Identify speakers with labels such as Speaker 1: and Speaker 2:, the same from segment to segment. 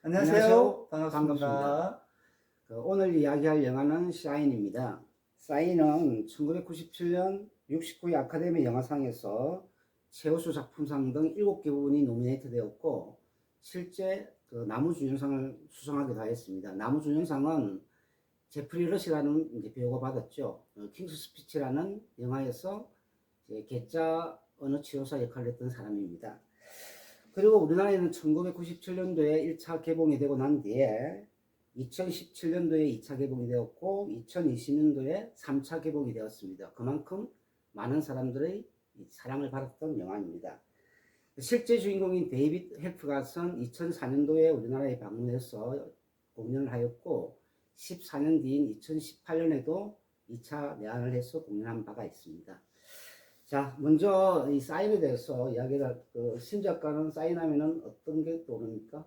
Speaker 1: 안녕하세요.
Speaker 2: 반갑습니다.
Speaker 1: 반갑습니다. 오늘 이야기할 영화는 샤인입니다. 샤인은 1997년 69회 아카데미 영화상에서 최우수 작품상 등 7개 부분이 노미네이트 되었고 실제 나무주연상을 수상하기도 하였습니다. 나무주연상은 제프리 러시라는 이제 배우가 받았죠. 킹스 스피치라는 영화에서 이제 괴짜 언어 치료사 역할을 했던 사람입니다. 그리고 우리나라에는 1997년도에 1차 개봉이 되고 난 뒤에 2017년도에 2차 개봉이 되었고 2020년도에 3차 개봉이 되었습니다. 그만큼 많은 사람들의 사랑을 받았던 영화입니다. 실제 주인공인 데이빗 헬프갓은 2004년도에 우리나라에 방문해서 공연을 하였고 14년 뒤인 2018년에도 2차 내한을 해서 공연한 바가 있습니다. 자, 먼저 이 사인에 대해서 이야기를, 신 작가는 사인하면은 어떤 게 떠오릅니까?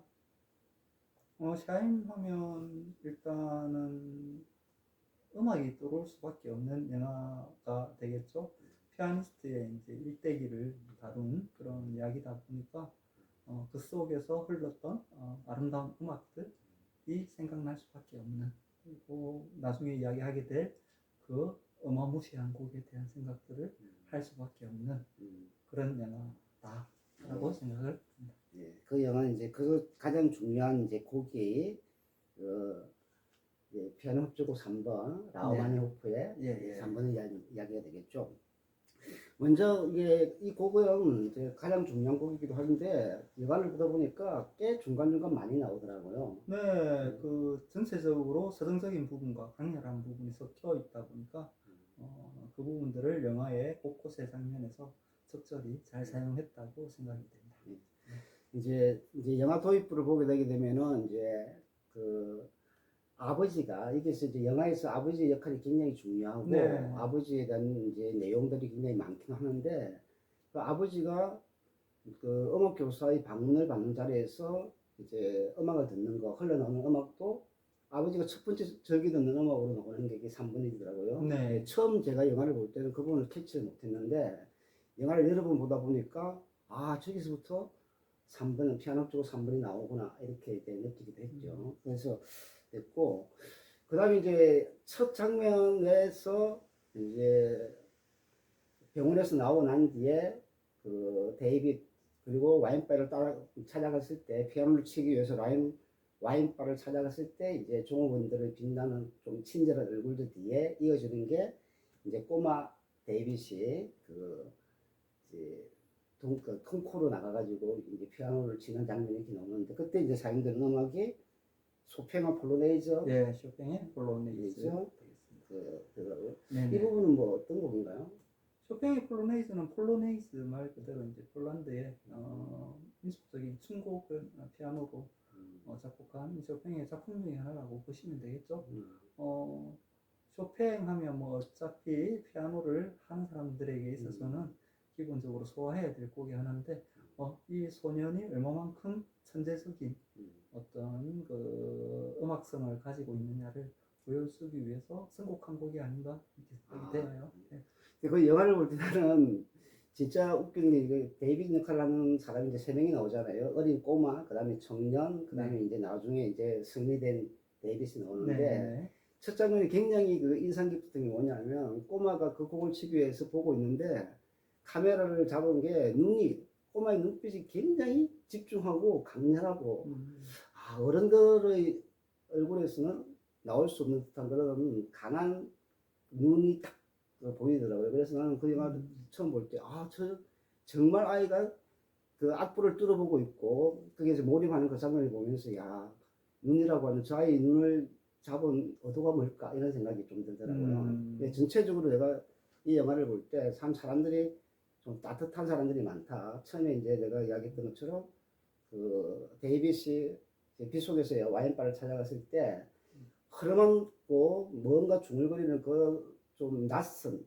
Speaker 2: 샤인 하면 일단은 음악이 들어올 수밖에 없는 영화가 되겠죠. 피아니스트의 이제 일대기를 다룬 그런 이야기다 보니까 그 속에서 흘렀던 아름다운 음악들이 생각날 수밖에 없는, 그리고 나중에 이야기하게 될 그 어마무시한 곡에 대한 생각들을 할 수밖에 없는 그런 영화다라고 생각을 합니다.
Speaker 1: 예, 그 영화는 이제 그 가장 중요한 이제 곡이 피아노 협주곡 3번 라흐마니노프의
Speaker 2: 예.
Speaker 1: 3번의 이야기가 되겠죠. 먼저 이 곡은 이제 가장 중요한 곡이기도 한데 영화를 보다 보니까 꽤 중간중간 많이 나오더라고요.
Speaker 2: 네, 그 전체적으로 서정적인 부분과 강렬한 부분이 섞여 있다 보니까 그 부분들을 영화의 곳곳의 장면에서 적절히 잘 사용했다고 생각이 됩니다.
Speaker 1: 이제 영화 도입부를 보게 되게 되면은 이제 그 아버지가 이게서 이제 영화에서 아버지의 역할이 굉장히 중요하고
Speaker 2: 네.
Speaker 1: 아버지에 대한 이제 내용들이 굉장히 많긴 하는데 그 아버지가 그 음악 교사의 방문을 받는 자리에서 이제 음악을 듣는 거 흘러나오는 음악도 아버지가 첫 번째 즐겨 듣는 음악으로 나오는 게 이게 3번이더라고요.
Speaker 2: 네.
Speaker 1: 처음 제가 영화를 볼 때는 그 부분을 캐치를 못했는데 영화를 여러 번 보다 보니까 아 저기서부터 3번 피아노 쪽으로 3번이 나오구나 이렇게 이제 느끼기도 했죠. 그래서 됐고 그 다음에 이제 첫 장면에서 이제 병원에서 나오고 난 뒤에 그 데이빗 그리고 와인바를 찾아갔을 때 피아노를 치기 위해서 와인바를 찾아갔을 때 이제 종업원들을 빛나는 좀 친절한 얼굴들 뒤에 이어지는 게 이제 꼬마 데이빗이 이제 콩쿠르 나가가지고 이제 피아노를 치는 장면이 이렇게 나오는데 그때 이제 사용되는 음악이 소팽의 폴로네이즈
Speaker 2: 네, 쇼팽의 폴로네이즈
Speaker 1: 죠
Speaker 2: 되겠습니다.
Speaker 1: 이 부분은 뭐 어떤 곡인가요?
Speaker 2: 쇼팽의 폴로네이즈는 폴로네이즈 말 그대로 이제 폴란드의 민속적인 춤곡을 피아노로 작곡한 쇼팽의 작품 중에 하나라고 보시면 되겠죠. 쇼팽 하면 뭐 어차피 피아노를 하는 사람들에게 있어서는 기본적으로 소화해야 될 곡이 하나인데 이 소년이 얼마만큼 천재적인 어떤 그 음악성을 가지고 있느냐를 보여주기 위해서 선곡한 곡이 아닌가 이렇게 생각이 되어요. 네.
Speaker 1: 그 영화를 볼 때는 진짜 웃기는 게 데이빗 역할을 하는 사람이 이제 3명이 나오잖아요. 어린 꼬마, 그 다음에 청년, 그 다음에 이제 나중에 이제 승리된 데이빗이 나오는데 첫 장면이 굉장히 그 인상 깊었던 게 뭐냐면 꼬마가 그 곡을 치기 위해서 보고 있는데 카메라를 잡은 게 꼬마의 눈빛이 굉장히 집중하고 강렬하고 어른들의 얼굴에서는 나올 수 없는 듯한 그런 강한 눈이 딱 보이더라고요. 그래서 나는 그 영화를 처음 볼 때, 정말 아이가 그 악보를 뚫어보고 있고, 그게 이제 몰입하는 그 장면을 보면서, 야, 눈이라고 하는 저 아이의 눈을 잡은 의도가 뭘까? 이런 생각이 좀 들더라고요. 전체적으로 내가 이 영화를 볼 때, 참 사람들이 좀 따뜻한 사람들이 많다. 처음에 이제 내가 이야기했던 것처럼, 데이빗이 빗속에서 와인바를 찾아갔을 때, 흐름없고 뭔가 중얼거리는 그 좀 낯선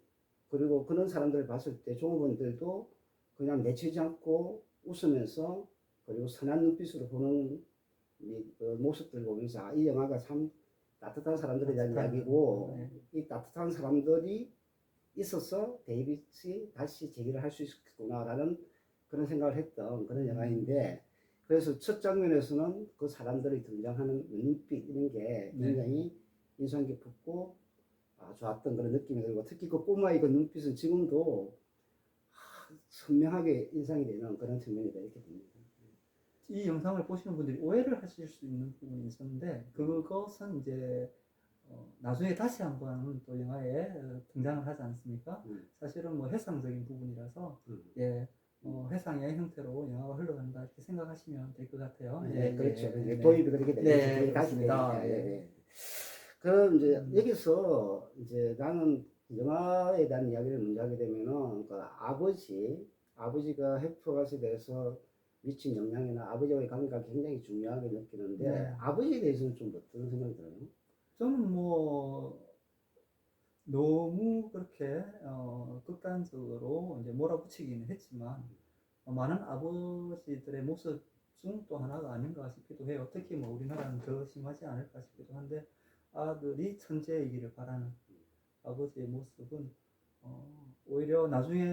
Speaker 1: 그리고 그런 사람들을 봤을 때 종업원들도 그냥 내치지 않고 웃으면서 그리고 선한 눈빛으로 보는 모습들을 보면서 이 영화가 참 따뜻한 사람들에 대한 이야기고 이 따뜻한 사람들이 있어서 데이빗이 다시 재기를 할 수 있겠구나라는 그런 생각을 했던 그런 영화인데 그래서 첫 장면에서는 그 사람들이 등장하는 눈빛 이런 게
Speaker 2: 네.
Speaker 1: 굉장히 인상 깊었고 좋았던 그런 느낌이 들고 특히 그 꼬마의 그 눈빛은 지금도 선명하게 인상이 되는 그런 측면이다 이렇게 봅니다.
Speaker 2: 이 영상을 보시는 분들이 오해를 하실 수 있는 부분이 있었는데 그것은 이제 나중에 다시 한번 또 영화에 등장을 하지 않습니까? 사실은 뭐 해상적인 부분이라서 예, 해상의 형태로 영화가 흘러간다 이렇게 생각하시면 될 것 같아요.
Speaker 1: 네, 그렇죠.
Speaker 2: 네.
Speaker 1: 도입이 그렇게 되죠.
Speaker 2: 네,
Speaker 1: 뒤에 다시
Speaker 2: 그렇습니다.
Speaker 1: 되니까. 예,
Speaker 2: 예.
Speaker 1: 예. 그럼 이제
Speaker 2: 음.
Speaker 1: 여기서 이제 나는 영화에 대한 이야기를 먼저 하게 되면은 그 아버지가 헬프갓에 대해서 미친 영향이나 아버지와의 관계가 굉장히 중요하게 느끼는데
Speaker 2: 네.
Speaker 1: 아버지에 대해서는 좀 어떤 생각이 들어요?
Speaker 2: 저는 뭐 너무 그렇게 극단적으로 이제 몰아붙이기는 했지만 많은 아버지들의 모습 중 또 하나가 아닌가 싶기도 해요. 특히 뭐 우리나라는 더 심하지 않을까 싶기도 한데 아들이 천재이기를 바라는 아버지의 모습은 오히려 나중에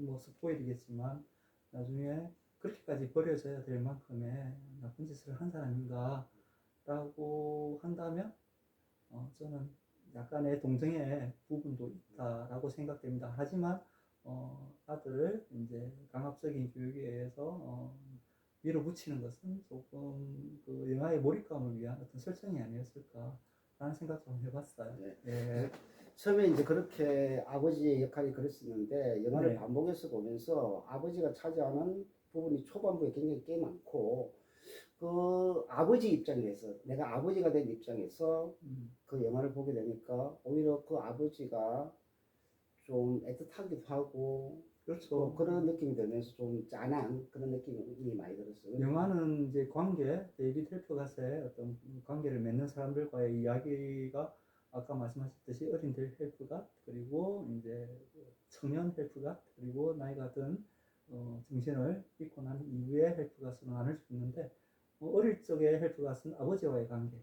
Speaker 2: 뭐 스포일이겠지만 나중에 그렇게까지 버려져야 될 만큼의 나쁜 짓을 한 사람인가 라고 한다면 저는 약간의 동정의 부분도 있다라고 생각됩니다. 하지만 아들을 이제 강압적인 교육에 의해서 밀어붙이는 것은 조금 그 영화의 몰입감을 위한 어떤 설정이 아니었을까라는 생각 좀 해봤어요.
Speaker 1: 네.
Speaker 2: 예.
Speaker 1: 처음에 이제 그렇게 아버지의 역할이 그랬었는데 영화를
Speaker 2: 네.
Speaker 1: 반복해서 보면서 아버지가 차지하는 부분이 초반부에 굉장히 꽤 많고 그 아버지 입장에서 내가 아버지가 된 입장에서 그 영화를 보게 되니까 오히려 그 아버지가 좀 애틋하기도 하고
Speaker 2: 그렇죠.
Speaker 1: 그런 느낌이 들면서 좀 짠한 그런 느낌이 많이 들었어요.
Speaker 2: 영화는 이제 관계, 데이비드 헬프갓의 어떤 관계를 맺는 사람들과의 이야기가 아까 말씀하셨듯이 어린 헬프갓 그리고 이제 청년 헬프갓 그리고 나이가 든 정신을 잃고 난 이후의 헬프갓으로 나눌 수 있는데 어릴 적의 헬프갓은 아버지와의 관계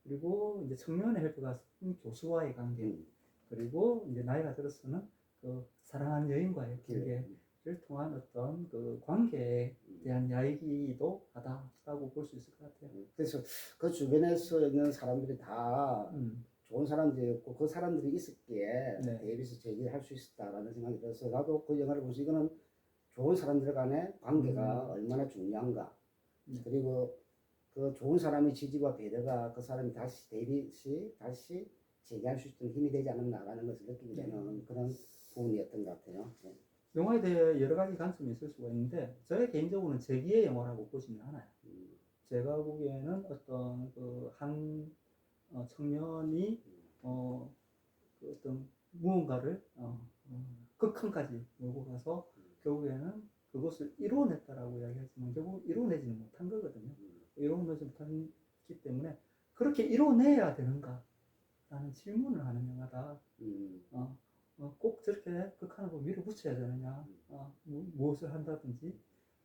Speaker 2: 그리고 이제 청년의 헬프갓은 교수와의 관계 그리고 이제 나이가 들어서는 그 사랑하는 여인과의 관계를 통한 어떤 그 관계에 대한 이야기이기도 하다라고 볼 수 있을 것 같아요.
Speaker 1: 그래서 그 주변에서 있는 사람들이 다 좋은 사람들이었고 그 사람들이 있었기에
Speaker 2: 네.
Speaker 1: 데이비스 제기를 할 수 있었다라는 생각이 들어서 나도 그 영화를 보면서 이거는 좋은 사람들 간의 관계가 얼마나 중요한가 그리고 그 좋은 사람의 지지와 배려가 그 사람이 다시 데이빗이 다시 재기할 수 있는 힘이 되지 않았나라는 것을 느끼게 되는 그런 부분이었던 것 같아요. 네.
Speaker 2: 영화에 대해 여러 가지 관점이 있을 수가 있는데 저의 개인적으로는 재기의 영화라고 보지는 않아요. 제가 보기에는 어떤 그 한 청년이 그 어떤 무언가를 극한까지 몰고 가서 결국에는 그것을 이뤄냈다라고 이야기하지만 결국 이뤄내지는 못한 거거든요. 이뤄내지 못했기 때문에 그렇게 이뤄내야 되는가라는 질문을 하는 영화다. 꼭 저렇게 극한으로 밀어붙여야 되느냐, 무엇을 한다든지,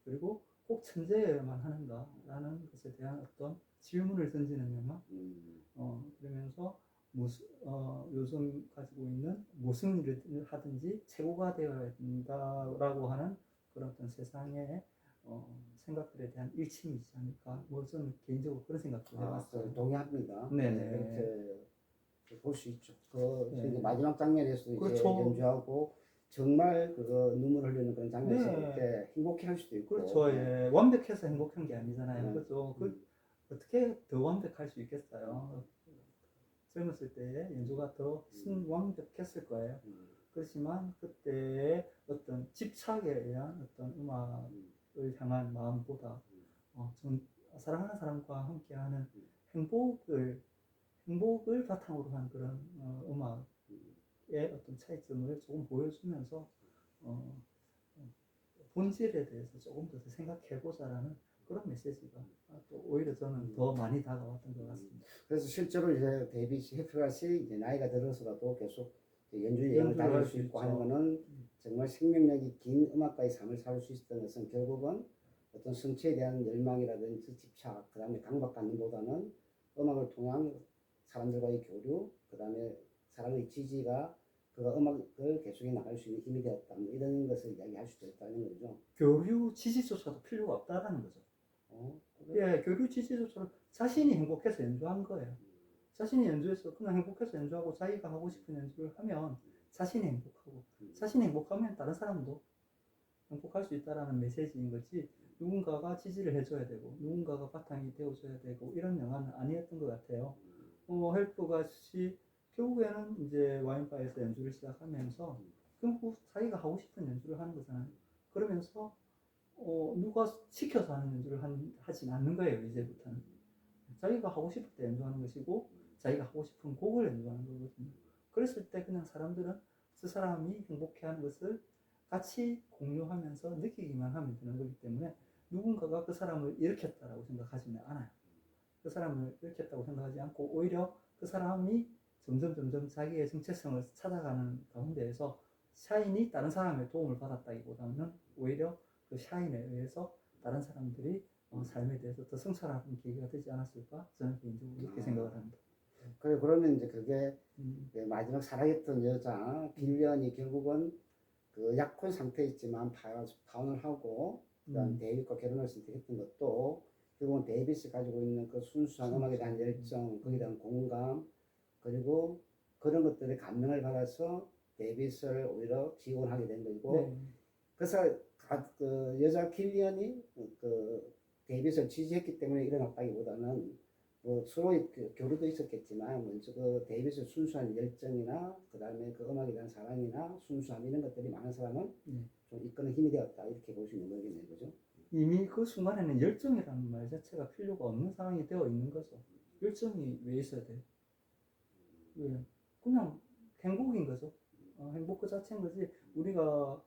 Speaker 2: 그리고 꼭 천재여야만 하는가라는 것에 대한 어떤 질문을 던지는 영화. 그러면서 요즘 가지고 있는 무슨 일을 하든지 최고가 되어야 된다라고 하는 그런 어떤 세상의 생각들에 대한 일침이지 않을까. 뭐 저는 개인적으로 그런 생각도 해봤어요.
Speaker 1: 동의합니다.
Speaker 2: 네네.
Speaker 1: 이렇게 볼 수 있죠. 그
Speaker 2: 네.
Speaker 1: 이제 마지막 장면에서
Speaker 2: 그렇죠.
Speaker 1: 이제 연주하고 정말 그거 눈물 흘리는 그런 장면에서
Speaker 2: 네.
Speaker 1: 이렇게 행복해할 수도 있고.
Speaker 2: 그렇죠. 예. 완벽해서 행복한 게 아니잖아요.
Speaker 1: 네.
Speaker 2: 그렇죠. 어떻게 더 완벽할 수 있겠어요? 젊었을 때 연주가 더 순완벽했을 거예요. 그렇지만 그때의 어떤 집착에 의한 어떤 음악을 향한 마음보다 좀 사랑하는 사람과 함께하는 행복을 바탕으로 한 그런 음악의 어떤 차이점을 조금 보여주면서 본질에 대해서 조금 더 생각해보자라는 그런 메시지가 또 오히려 저는 더 많이 다가왔던 것 같습니다.
Speaker 1: 그래서 실제로 이제 데이비드 헬프갓이 이제 나이가 들어서라도 계속 연주 여행을 다닐 수 있고 하는 거는 정말 생명력이 긴 음악가의 삶을 살 수 있었던 것은 결국은 어떤 성취에 대한 열망이라든지 집착, 그 다음에 강박관념보다는 음악을 통한 사람들과의 교류, 그 다음에 사람의 지지가 그 그가 음악을 계속해 나갈 수 있는 힘이 되었다. 뭐 이런 것을 이야기할 수도 있다는 거죠.
Speaker 2: 교류 지지조차도 필요가 없다라는 거죠.
Speaker 1: 그래?
Speaker 2: 예, 교류 지지조차도 자신이 행복해서 연주한 거예요. 자신이 연주해서 그냥 행복해서 연주하고 자기가 하고 싶은 연주를 하면 자신이 행복하고 자신이 행복하면 다른 사람도 행복할 수 있다라는 메시지인 거지 누군가가 지지를 해줘야 되고 누군가가 바탕이 되어줘야 되고 이런 영화는 아니었던 것 같아요. 헬프가 결국에는 이제 와인바에서 연주를 시작하면서 결국 자기가 하고 싶은 연주를 하는 거잖아요. 그러면서 누가 시켜서 하는 연주를 하진 않는 거예요. 이제부터는 자기가 하고 싶을 때 연주하는 것이고 자기가 하고 싶은 곡을 연주하는 거거든요. 그랬을 때 그냥 사람들은 그 사람이 행복해하는 것을 같이 공유하면서 느끼기만 하면 되는 거기 때문에 누군가가 그 사람을 일으켰다라고 생각하지는 않아요. 그 사람을 일으켰다고 생각하지 않고 오히려 그 사람이 점점 자기의 정체성을 찾아가는 가운데에서 샤인이 다른 사람의 도움을 받았다기보다는 오히려 그 샤인에 의해서 다른 사람들이 삶에 대해서 더 성찰하는 계기가 되지 않았을까? 저는 개인적으로 이렇게 생각을 합니다.
Speaker 1: 그래 그러면 이제 그게 마지막 살아있던 여자 빌리언이 결국은 그 약혼 상태에 있지만 파혼을 하고 그다음 데이빗과 결혼을 선택했던 것도 결국은 데이빗이 가지고 있는 그 순수한 음악에 대한 열정, 거기에 대한 공감 그리고 그런 것들에 감명을 받아서 데이빗을 오히려 지원하게 된 거고 그래서 그 여자 킬리언이 그 데이빗을 지지했기 때문에 일어났다기보다는 뭐 서로의 그 교류도 있었겠지만 먼저 그 데이빗의 순수한 열정이나 그 다음에 그 음악에 대한 사랑이나 순수함 이런 것들이 많은 사람을 좀 이끄는 힘이 되었다 이렇게 볼 수 있는 거겠네요, 그죠?
Speaker 2: 이미 그 순간에는 열정이라는 말 자체가 필요가 없는 상황이 되어 있는 거죠. 열정이 왜 있어야 돼? 왜? 그냥 행복인 거죠. 행복 그 자체인 거지. 우리가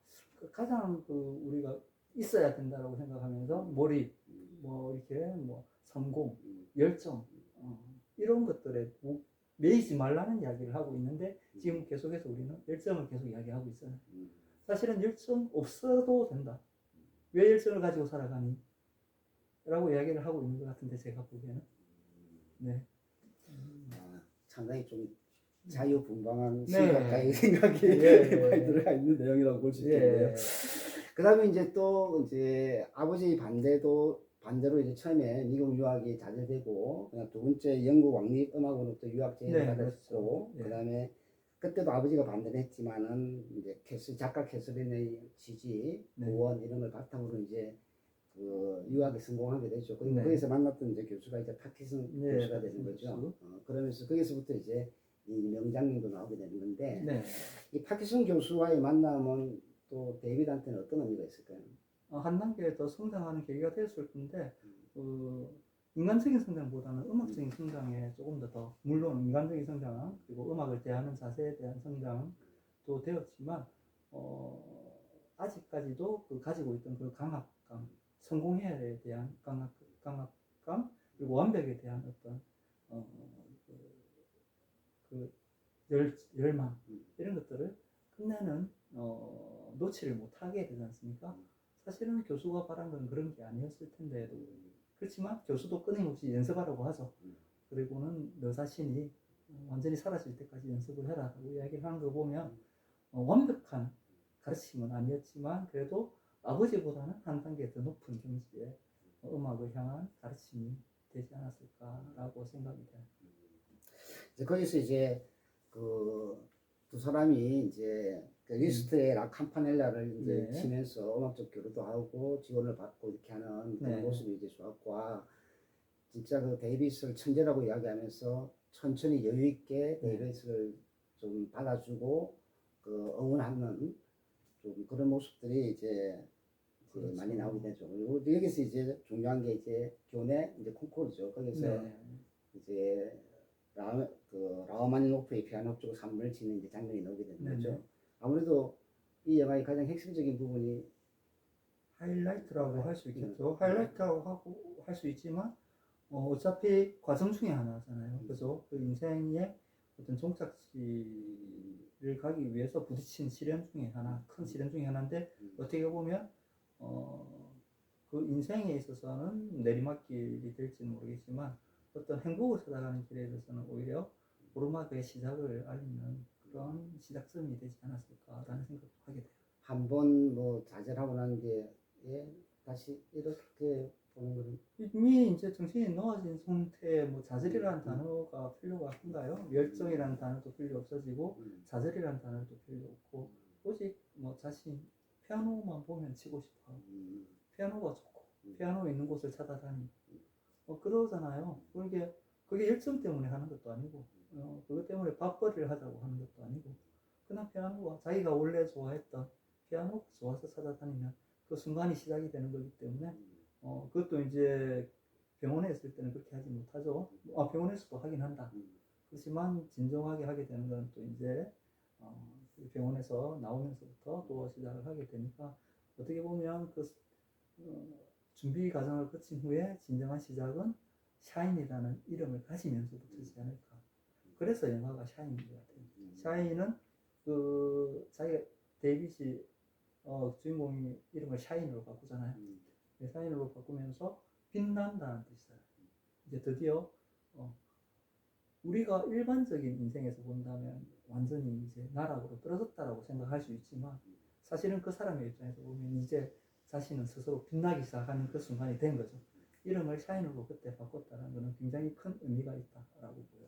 Speaker 2: 가장 우리가 있어야 된다라고 생각하면서 몰입, 뭐 이렇게 뭐 성공, 열정 이런 것들에 매이지 말라는 이야기를 하고 있는데 지금 계속해서 우리는 열정을 계속 이야기하고 있어요. 사실은 열정 없어도 된다. 왜 열정을 가지고 살아가니? 라고 이야기를 하고 있는 것 같은데 제가 보기에는 네.
Speaker 1: 상당히 좀 자유분방한
Speaker 2: 네.
Speaker 1: 심각하게 생각이 많이 들어가 있는 내용이라고 볼 수 있겠네요. 그다음에 이제 또 이제 아버지 반대로 이제 처음에 미국 유학이 자제되고 그냥 두 번째 영국 왕립 음악원으로 또 유학 제의를 받았고
Speaker 2: 그렇죠.
Speaker 1: 그다음에 그때도 아버지가 반대를 했지만은 이제 작가 캐서린의 지지, 후원 이런 걸 바탕으로 이제 그 유학에 성공하게 되죠. 그리고 거기서 만났던 이제 교수가 이제 파키슨 교수가 되는 거죠. 그러면서 거기서부터 이제 이 명장면도 나오게 되는 건데 이 파키슨 교수와의 만남은 또 데이빗한테는 어떤 의미가 있을까요?
Speaker 2: 한 단계 더 성장하는 계기가 되었을 텐데 인간적인 성장보다는 음악적인 성장에 조금 더 물론 인간적인 성장 그리고 음악을 대하는 자세에 대한 성장도 되었지만 아직까지도 그 가지고 있던 그 강압감 성공해에 대한 강압감 그리고 완벽에 대한 어떤 그 열망 이런 것들을 끝내는 놓지를 못하게 되지 않습니까? 사실은 교수가 바란 건 그런 게 아니었을 텐데도 그렇지만 교수도 끊임없이 연습하라고 하죠. 그리고는 너 자신이 완전히 사라질 때까지 연습을 해라라고 이야기를 하는 거 보면 완벽한 가르침은 아니었지만 그래도 아버지보다는 한 단계 더 높은 경지의 음악을 향한 가르침이 되지 않았을까라고 생각이 돼요.
Speaker 1: 이제 거기서 이제 그 두 사람이 이제 그 리스트의 라 campanel라를 이제 치면서 음악적 교류도 하고 지원을 받고 이렇게 하는 그런 모습이 이제 좋았고 진짜 그 데이빗을 천재라고 이야기하면서 천천히 여유 있게 데이빗을 좀 받아주고 그 응원하는 좀 그런 모습들이 이제 많이 나오게 되죠. 그리고 여기서 이제 중요한 게 이제 교내 이제 콩쿠르죠. 거기서 이제 라흐마니노프의 피아노 협주곡 3번을 치는 이제 장면이 나오게 되는 거죠. 아무래도 이 영화의 가장 핵심적인 부분이
Speaker 2: 하이라이트라고 할 수 있겠죠. 하이라이트라고 할 수 있지만 어차피 과정 중에 하나잖아요. 그래서 그 인생의 어떤 종착지를 가기 위해서 부딪힌 시련 중에 하나, 큰 시련 중에 하나인데 어떻게 보면 그 인생에 있어서는 내리막길이 될지는 모르겠지만 어떤 행복을 찾아가는 길에 있어서는 오히려 오르막의 시작을 알리는 그런 시작점이 되지 않았을까라는 생각도 하게 돼요.
Speaker 1: 한번 뭐 좌절하고 난 뒤에 다시 이렇게 보는 거는
Speaker 2: 이미 이제 정신이 놓아진 상태에 뭐 좌절이라는 단어가 필요가 한가요? 열정이라는 단어도 필요 없어지고 좌절이라는 단어도 필요 없고 오직 뭐 자신 피아노만 보면 치고 싶어. 피아노가 좋고 피아노 있는 곳을 찾아다니고 그러잖아요. 그게 열정 때문에 하는 것도 아니고 그것 때문에 밥벌이를 하자고 하는 것도 아니고 그냥 피아노가 자기가 원래 좋아했던 피아노가 좋아서 찾아다니면 그 순간이 시작이 되는 거기 때문에 그것도 이제 병원에 있을 때는 그렇게 하지 못하죠. 병원에서도 하긴 한다. 그렇지만 진정하게 하게 되는 건 또 이제 그 병원에서 나오면서부터 또 시작을 하게 되니까 어떻게 보면 그 준비 과정을 거친 후에 진정한 시작은 샤인이라는 이름을 가지면서부터지 않을까. 그래서 영화가 샤인인 것 같아요. 샤인은 그 자기가 데이빗이 주인공이 이름을 샤인으로 바꾸잖아요. 샤인으로 바꾸면서 빛난다는 뜻이에요. 이제 드디어 우리가 일반적인 인생에서 본다면 완전히 이제 나락으로 떨어졌다라고 생각할 수 있지만 사실은 그 사람의 입장에서 보면 이제 자신은 스스로 빛나기 시작하는 그 순간이 된 거죠. 이름을 샤인으로 그때 바꿨다는 것은 굉장히 큰 의미가 있다라고 보여요.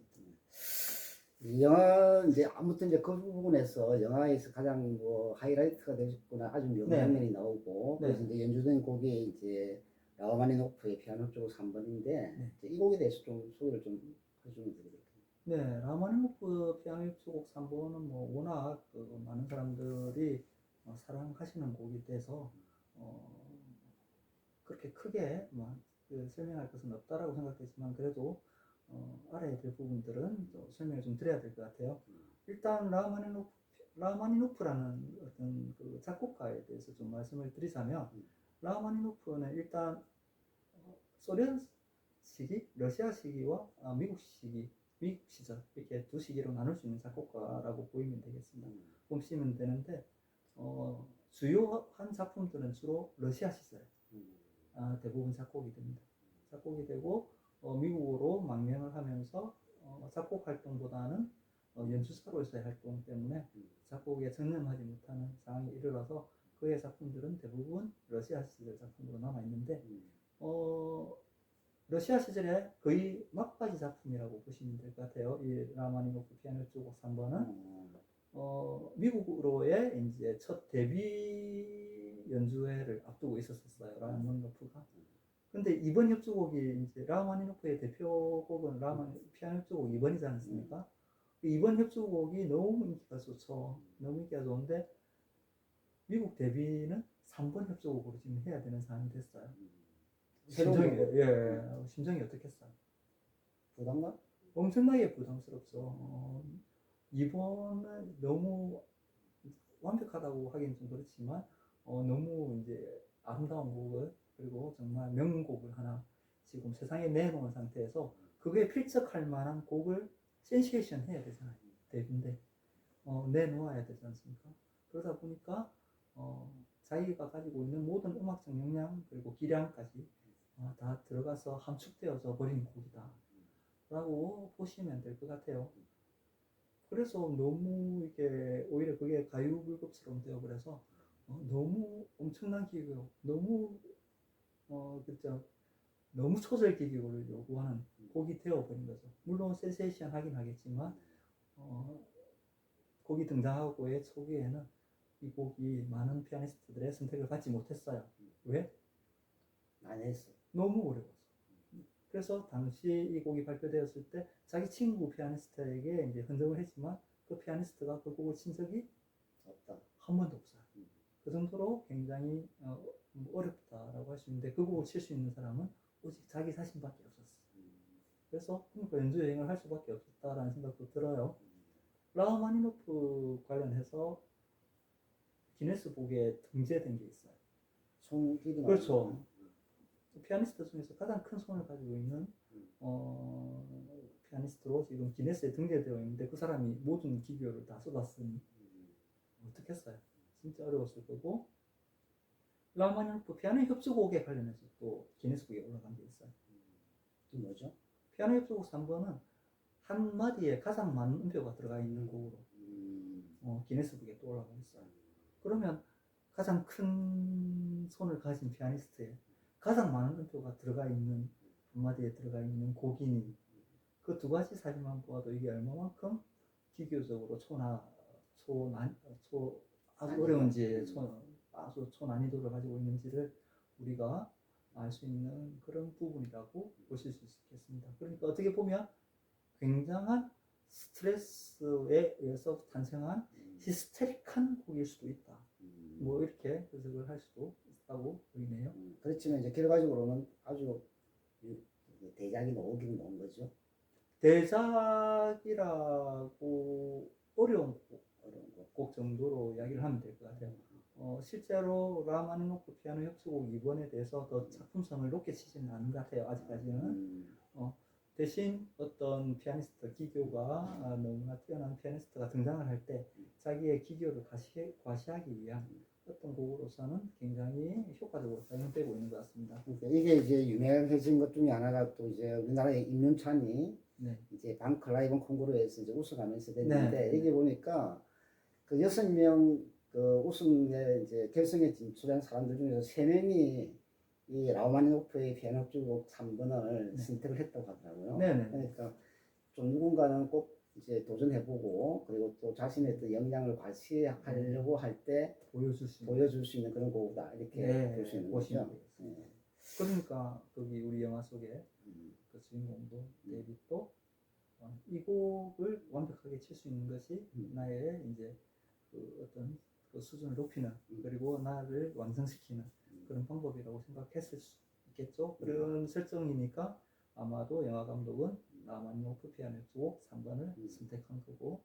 Speaker 1: 이 영화 이제 아무튼 이제 그 부분에서 영화에서 가장 뭐 하이라이트가 되셨구나 아주 명장면이 나오고 그래서 이제 연주된 곡이 이제 라흐마니노프의 피아노 협주곡 3번인데 이 곡에 대해서 좀 소개를 좀 해주면 되겠네요.
Speaker 2: 네, 라흐마니노프 피아노 협주곡 3번은 뭐 워낙 많은 사람들이 사랑하시는 곡이 돼서 그렇게 크게 설명할 것은 없다라고 생각했지만 그래도 알아야 될 부분들은 설명을 좀 드려야 될 것 같아요. 일단 라흐마니노프라는 어떤 그 작곡가에 대해서 좀 말씀을 드리자면 라흐마니노프는 일단 소련 시기, 러시아 시기와 미국 시기, 미국 시절 이렇게 두 시기로 나눌 수 있는 작곡가라고 보이면 되겠습니다. 보시면 되는데 주요한 작품들은 주로 러시아 시절 대부분 작곡이 됩니다. 작곡이 되고 미국으로 망명을 하면서 작곡 활동보다는 연주자로서의 활동 때문에 작곡에 전념하지 못하는 상황에 이르러서 그의 작품들은 대부분 러시아 시절 작품으로 남아 있는데 러시아 시절의 거의 막바지 작품이라고 보시면 될 것 같아요. 이 라흐마니노프 피아노 협주곡 3번은 미국으로의 이제 첫 데뷔 연주회를 앞두고 있었어요. 라흐마니노프가. 근데 이번 협주곡이 이제 라흐마니노프의 대표곡은 피아노 협주곡 2번이지 않습니까? 이번 협주곡이 너무 인기가 좋죠. 너무 인기가 좋은데 미국 데뷔는 3번 협주곡으로 지금 해야 되는 상황이 됐어요. 심정이 어떻겠어요?
Speaker 1: 부담감?
Speaker 2: 엄청나게 부담스럽죠. 이번은 너무 완벽하다고 하기는 좀 그렇지만 너무 이제 아름다운 곡을 그리고 정말 명곡을 하나 지금 세상에 내놓은 상태에서 그게 필적할 만한 곡을 센세이션 해야 되잖아요. 데뷔인데 내놓아야 되지 않습니까? 그러다 보니까 자기가 가지고 있는 모든 음악적 역량 그리고 기량까지 다 들어가서 함축되어져 버린 곡이다 라고 보시면 될 것 같아요. 그래서 너무 이게 오히려 그게 가요불급처럼 되어버려서 너무 엄청난 기교, 너무 그죠? 너무 초절 기교를 요구하는 곡이 되어버린 거죠. 물론 센세이션 하긴 하겠지만 곡이 등장하고의 초기에는 이 곡이 많은 피아니스트들의 선택을 받지 못했어요. 왜?
Speaker 1: 안 했어.
Speaker 2: 너무 어려워서. 그래서 당시 이 곡이 발표되었을 때 자기 친구 피아니스트에게 이제 흔적을 했지만 그 피아니스트가 그 곡을 친 적이
Speaker 1: 없다.
Speaker 2: 한 번도 없어요. 그 정도로 굉장히 어렵다라고 할 수 있는데 그 곡을 칠 수 있는 사람은 오직 자기 자신밖에 없었어요. 그래서 그러니까 연주 여행을 할 수밖에 없었다라는 생각도 들어요. 라흐마니노프 관련해서 기네스북에 등재된 게 있어요.
Speaker 1: 손 길이
Speaker 2: 그렇죠. 피아니스트 중에서 가장 큰 손을 가지고 있는 피아니스트로 지금 기네스에 등재되어 있는데 그 사람이 모든 기교를 다 쏟았으니 어떻겠어요. 진짜 어려웠을 거고 라흐마니노프 피아노 협주곡에 관련해서 또 기네스북에 올라간 게 있어요.
Speaker 1: 또 뭐죠?
Speaker 2: 피아노 협주곡 3번은 한 마디에 가장 많은 음표가 들어가 있는 곡으로 기네스북에 또 올라가 있어요. 그러면 가장 큰 손을 가진 피아니스트에 가장 많은 음표가 들어가 있는 한마디에 들어가 있는 곡이니 그 두 가지 사실만 보아도 이게 얼마만큼 기교적으로 아주 어려운지 아주 초난이도를 가지고 있는지를 우리가 알 수 있는 그런 부분이라고 보실 수 있겠습니다. 그러니까 어떻게 보면 굉장한 스트레스에 의해서 탄생한 히스테릭한 곡일 수도 있다. 뭐 이렇게 해석을 할 수도 있다고 보이네요.
Speaker 1: 그렇지만 이제 결과적으로는 아주 대작이 나오긴 나온 거죠.
Speaker 2: 대작이라고 어려운 곡 정도로 이야기를 하면 될 것 같아요. 실제로 라마니노프 피아노 협주곡 2번에 대해서 더 작품성을 높게 치지는 않은 것 같아요. 아직까지는. 대신 어떤 피아니스트, 기교가 너무나 뛰어난 피아니스트가 등장을 할 때 자기의 기교를 과시하기 위한 어떤 곡으로서는 굉장히 효과적으로 사용되고 있는 것 같습니다.
Speaker 1: 그러니까 이게 이제 유명해진 것 중에 하나가 또 이제 우리나라의 임윤찬이
Speaker 2: 네.
Speaker 1: 이제 방클라이번 콩쿠르에서 이제 우승하면서 됐는데
Speaker 2: 네.
Speaker 1: 이게 보니까 그 6명 그 우승에 이제 결승에 진출한 사람들 중에서 3명이 이 라우마니노프의 피아노 협주곡 3번을 선택을 했다고 하더라고요.
Speaker 2: 네네.
Speaker 1: 그러니까 좀 누군가는 꼭 이제 도전해보고 그리고 또 자신의 또 역량을 과시하려고 할 때 보여줄 수 있는 그런 곡이다 이렇게 볼 수 있는 거죠. 네.
Speaker 2: 그러니까 거기 우리 영화 속에 그 주인공도 데이빗도 이 곡을 완벽하게 칠 수 있는 것이 나의 이제 그 어떤 그 수준을 높이는 그리고 나를 완성시키는 그런 방법이라고 생각했을 수 있겠죠. 그런 설정이니까 아마도 영화 감독은 라마니노프 피아노 협주곡 3번을 선택한 거고.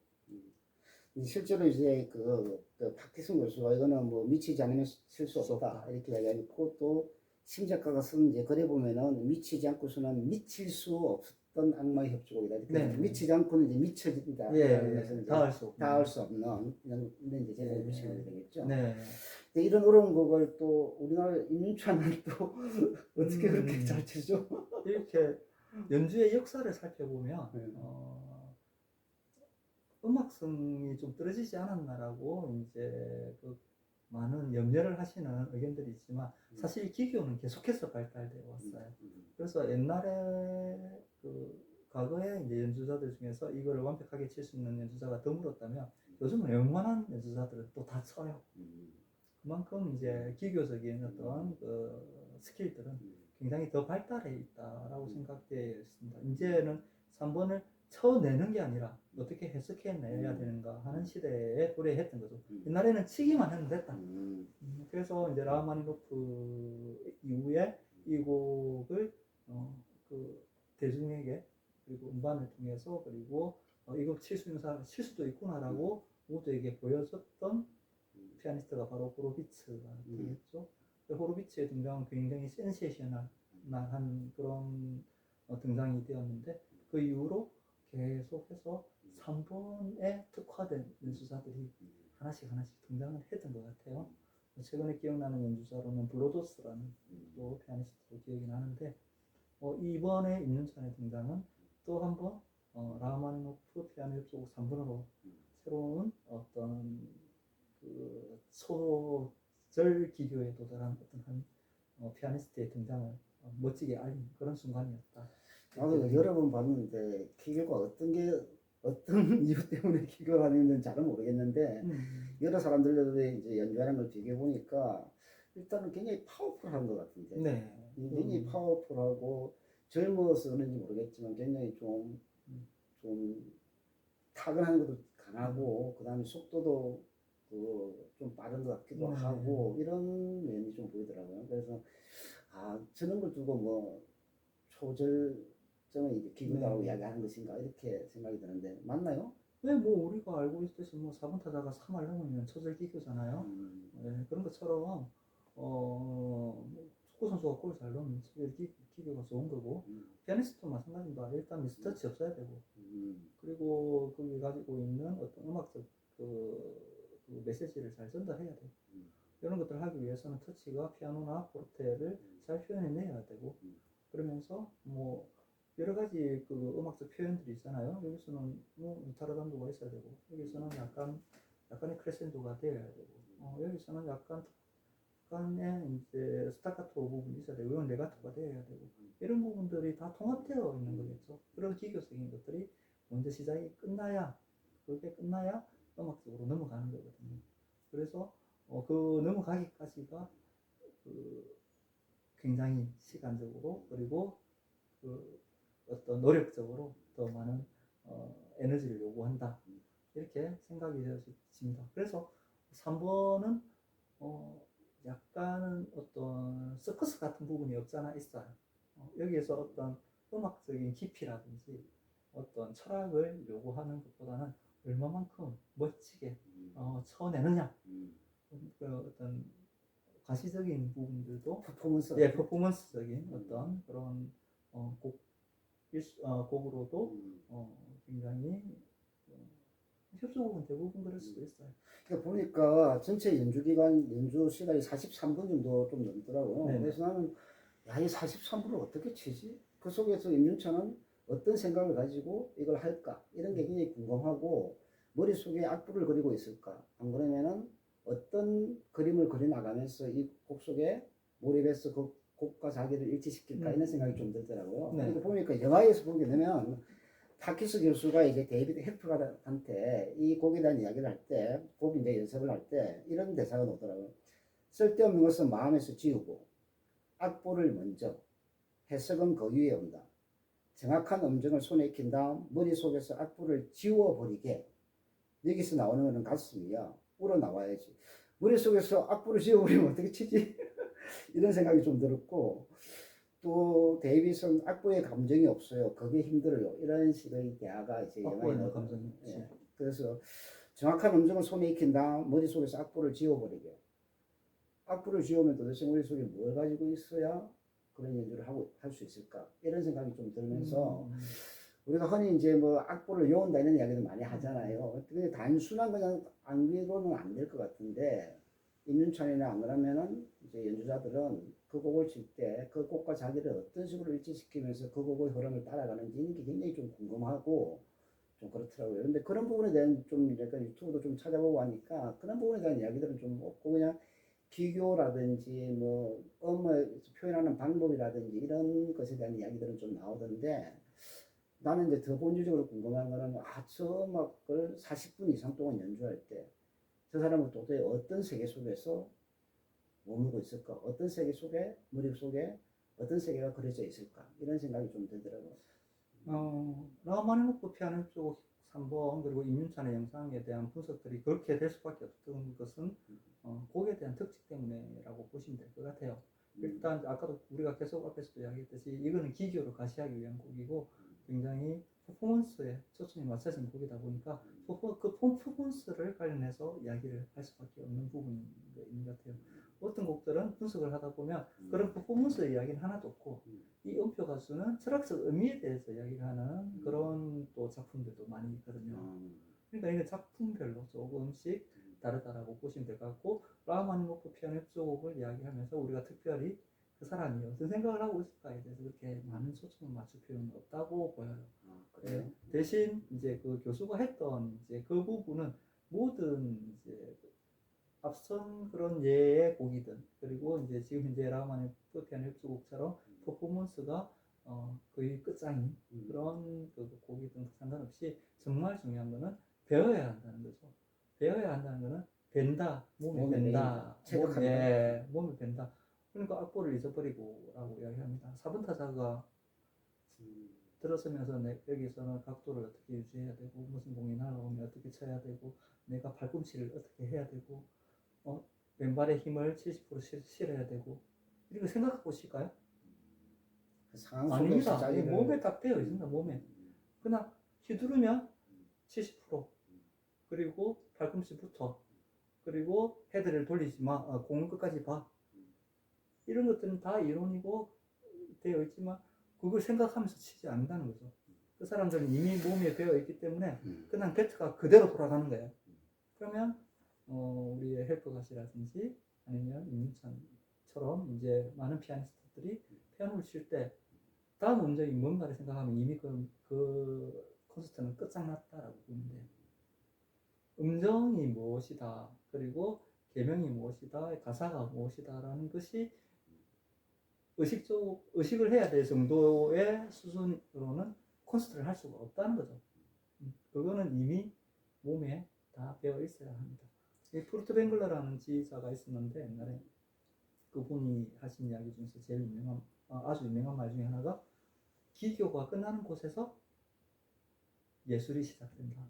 Speaker 1: 실제로 이제 그 파키슨 교수가 이거는 뭐 미치지 않으면 쓸 수 없다 이렇게 이야기하고 또 심작가가 쓴 이제 글에 보면은 미치지 않고서는 미칠 수 없었던 악마의 협주곡이다. 이렇게 미치지 않고는 이제 미쳐진다. 닿을 수 없는 이런 이제 제목을 붙이면 되겠죠.
Speaker 2: 네.
Speaker 1: 이런 어려운 곡을 또 우리나라 임윤찬은 또 어떻게 그렇게 잘 치죠?
Speaker 2: 이렇게 연주의 역사를 살펴보면 음악성이 좀 떨어지지 않았나라고 이제 그 많은 염려를 하시는 의견들이 있지만 사실 기교는 계속해서 발달되어 왔어요. 그래서 옛날에 그 과거에 이제 연주자들 중에서 이거를 완벽하게 칠 수 있는 연주자가 드물었다면 요즘은 웬만한 연주자들은 또 다 쳐요. 그만큼 이제 기교적인 어떤 그 스킬들은 굉장히 더 발달해 있다라고 생각되어 있습니다. 이제는 3번을 쳐내는 게 아니라 어떻게 해석해내야 되는가 하는 시대에 도래했던 거죠. 옛날에는 치기만 해도 됐다. 그래서 이제 라흐마니노프 이후에 이 곡을 그 대중에게 그리고 음반을 통해서 그리고 이거 칠 수 있는 사람 칠 수도 있구나라고 모두에게 보여줬던 피아니스트가 바로 호로비츠가 되겠죠. 호로비츠의 등장은 굉장히 센세이셔널한 그런 등장이 되었는데 그 이후로 계속해서 3번에 특화된 연주자들이 하나씩 등장을 했던 것 같아요. 최근에 기억나는 연주자로는 블로도스라는 또 피아니스트로 기억이 나는데 이번에 임윤찬의 등장은 또 한 번 라흐마니노프 피아노 협주곡 3번으로 새로운 어떤 그 소절 기교에 도달한 어떤 한 피아니스트의 등장을 멋지게 알린 그런 순간이었다.
Speaker 1: 나도 여러 번 봤는데 기교가 어떤 이유 때문에 기교를 하는지는 잘은 모르겠는데 여러 사람들의 이제 연주하는 걸 비교해 보니까 일단은 굉장히 파워풀한 것 같은데
Speaker 2: 네.
Speaker 1: 굉장히 파워풀하고 젊어서 그런지 모르겠지만 굉장히 좀 타고나는 것도 강하고 그 다음에 속도도 좀 빠른 것 같기도 하고 이런 면이 좀 보이더라고요. 그래서 저런 걸 두고 뭐 초절정은 이제 기교라고 이야기하는 것인가 이렇게 생각이 드는데 맞나요?
Speaker 2: 네, 뭐 우리가 알고 있듯이 뭐 4번 타자가 3할 넘으면 초절 기교잖아요. 네, 그런 것처럼 축구 선수가 골 잘 넣으면 초절 기교가 좋은 거고 피아니스트도 마찬가지입니다. 일단 미스터치 없어야 되고 그리고 그게 가지고 있는 어떤 음악적 그 메시지를 잘 전달해야 돼. 이런 것들을 하기 위해서는 터치가 피아노나 포르테를 잘 표현해내야 되고 그러면서 뭐 여러 가지 그 음악적 표현들이 있잖아요. 여기서는 뭐 기타르 단도가 있어야 되고 여기서는 약간 약간의 크레센도가 되어야 되고 여기서는 약간의 이제 스타카토 부분이 있어야 되고 이건 레가토가 되어야 되고 이런 부분들이 다 통합되어 있는 거겠죠. 그런 기교적인 것들이 먼저 시작이 끝나야 그게 끝나야 음악적으로 넘어가는 거거든요. 그래서 그 넘어가기까지가 그 굉장히 시간적으로 그리고 그 어떤 노력적으로 더 많은 에너지를 요구한다 이렇게 생각이 되어집니다. 그래서 3번은 약간은 어떤 서커스 같은 부분이 없잖아 있어요. 여기에서 어떤 음악적인 깊이라든지 어떤 철학을 요구하는 것보다는 얼마만큼 멋지게 쳐내느냐 그 어떤 가시적인 부분들도
Speaker 1: 퍼포먼스.
Speaker 2: 퍼포먼스적인 어떤 그런 곡으로도 굉장히 협조곡은 대부분 그럴 수도 있어요.
Speaker 1: 그러니까 보니까 전체 연주 기간, 연주 시간이 43분 정도 좀 넘더라고.
Speaker 2: 네네.
Speaker 1: 그래서 나는 이 43분을 어떻게 치지? 그 속에서 임윤찬은 어떤 생각을 가지고 이걸 할까? 이런 게 굉장히 궁금하고 머릿속에 악보를 그리고 있을까? 안 그러면은 어떤 그림을 그려나가면서 이 곡 속에 몰입해서 그 곡과 자기를 일치시킬까? 이런 생각이 좀 들더라고요.
Speaker 2: 네.
Speaker 1: 그러니까 보니까 영화에서 보게 되면 파키스 교수가 이제 데이비드 헬프가한테 이 곡에 대한 이야기를 할 때, 곡 이제 연습을 할 때 이런 대사가 나오더라고요. 쓸데없는 것은 마음에서 지우고 악보를 먼저, 해석은 그 위에 온다. 정확한 음정을 손에 익힌 다음 머릿속에서 악보를 지워버리게. 여기서 나오는 것은 가슴이야. 우러나와야지. 머릿속에서 악보를 지워버리면 어떻게 치지? 이런 생각이 좀 들었고, 또 데이비슨 악보에 감정이 없어요. 그게 힘들어요. 이런 식의 대화가 이제 영화에
Speaker 2: 악보에는
Speaker 1: 나오거든요.
Speaker 2: 감정이 없지.
Speaker 1: 예. 그래서 정확한 음정을 손에 익힌 다음 머릿속에서 악보를 지워버리게. 악보를 지우면 도대체 머릿속에 뭘 가지고 있어야 그런 연주를 하고 할 수 있을까? 이런 생각이 좀 들면서 우리가 흔히 이제 뭐 악보를 외운다 이런 이야기도 많이 하잖아요. 근데 단순한 그냥 암기로는 안 될 것 같은데 임윤찬이나 안 그러면은 이제 연주자들은 그 곡을 칠 때 그 곡과 자기를 어떤 식으로 일치시키면서 그 곡의 흐름을 따라가는지 이런 게 굉장히 좀 궁금하고 좀 그렇더라고요. 근데 그런 부분에 대한 좀 약간 유튜브도 좀 찾아보고 하니까 그런 부분에 대한 이야기들은 좀 없고 그냥 기교라든지 뭐 음을 표현하는 방법이라든지 이런 것에 대한 이야기들은 좀 나오던데 나는 이제 더 본질적으로 궁금한 거는 저 음악을 40분 이상 동안 연주할 때 저 사람은 도대체 어떤 세계 속에서 머물고 있을까? 어떤 세계 속에 머릿속에 어떤 세계가 그려져 있을까? 이런 생각이 좀 들더라고요.
Speaker 2: 라마니노프 피아노 쪽 3번 그리고 임윤찬의 영상에 대한 분석들이 그렇게 될 수밖에 없던 것은 곡에 대한 특징 때문에라고 보시면 될 것 같아요. 일단 아까도 우리가 계속 앞에서도 이야기했듯이 이거는 기교를 가시하기 위한 곡이고 굉장히 퍼포먼스에 초점이 맞춰진 곡이다 보니까 그 퍼포먼스를 관련해서 이야기를 할 수밖에 없는 부분인 것 같아요. 어떤 곡들은 분석을 하다 보면 그런 퍼포먼스 이야기는 하나도 없고 이 음표 가수는 철학적 의미에 대해서 이야기를 하는 그런 또 작품들도 많이 있거든요. 그러니까 이게 작품별로 조금씩 다르다라고 보시면 될 것 같고 라흐마니노프 피아노 협주곡을 이야기하면서 우리가 특별히 그 사람이 어떤 생각을 하고 있을까에 대해서 그렇게 많은 초점을 맞출 필요는 없다고 보여요.
Speaker 1: 그래요?
Speaker 2: 대신 이제 그 교수가 했던 이제 그 부분은 모든 이제 앞선 그런 예의 곡이든 그리고 이제 지금 현재 라흐마니노프 피아노 협주곡처럼 퍼포먼스가 거의 끝장인 그런 그 곡이든 상관없이 정말 중요한 거는 배워야 한다는 거죠. 배워야 한다는 거는 벤다, 몸이 벤다, 몸이 벤다. 그러니까 악보를 잊어버리고라고 이야기합니다. 4번 타자가 들어서면서 여기서는 각도를 어떻게 유지해야 되고 무슨 공이 날아오면 어떻게 쳐야 되고 내가 발꿈치를 어떻게 해야 되고 왼발의 힘을 70% 실어야 되고 이렇게 생각하고 쉴까요?
Speaker 1: 그 상황
Speaker 2: 아닙니다.
Speaker 1: 속에서 자기를
Speaker 2: 몸에 딱 되어 있습니다. 몸에 그냥 휘두르면 70% 그리고 발꿈치부터 그리고 헤드를 돌리지 마. 공을 끝까지 봐. 이런 것들은 다 이론이고 되어 있지만 그걸 생각하면서 치지 않는다는 거죠. 그 사람들은 이미 몸에 되어 있기 때문에 그냥 배트가 그대로 돌아가는 거예요. 그러면 우리의 헬프가시라든지 아니면 임윤찬처럼 이제 많은 피아니스트들이 피아노를 칠 때 다음 음정이 뭔가를 생각하면 이미 그 콘서트는 끝장났다라고 보면 돼요. 음정이 무엇이다, 그리고 계명이 무엇이다, 가사가 무엇이다라는 것이 의식을 해야 될 정도의 수준으로는 콘서트를 할 수가 없다는 거죠. 그거는 이미 몸에 다 배어 있어야 합니다. 이 프루트 뱅글러라는 지휘자가 있었는데 옛날에 그분이 하신 이야기 중에서 제일 유명한 아주 유명한 말 중에 하나가 기교가 끝나는 곳에서 예술이 시작된다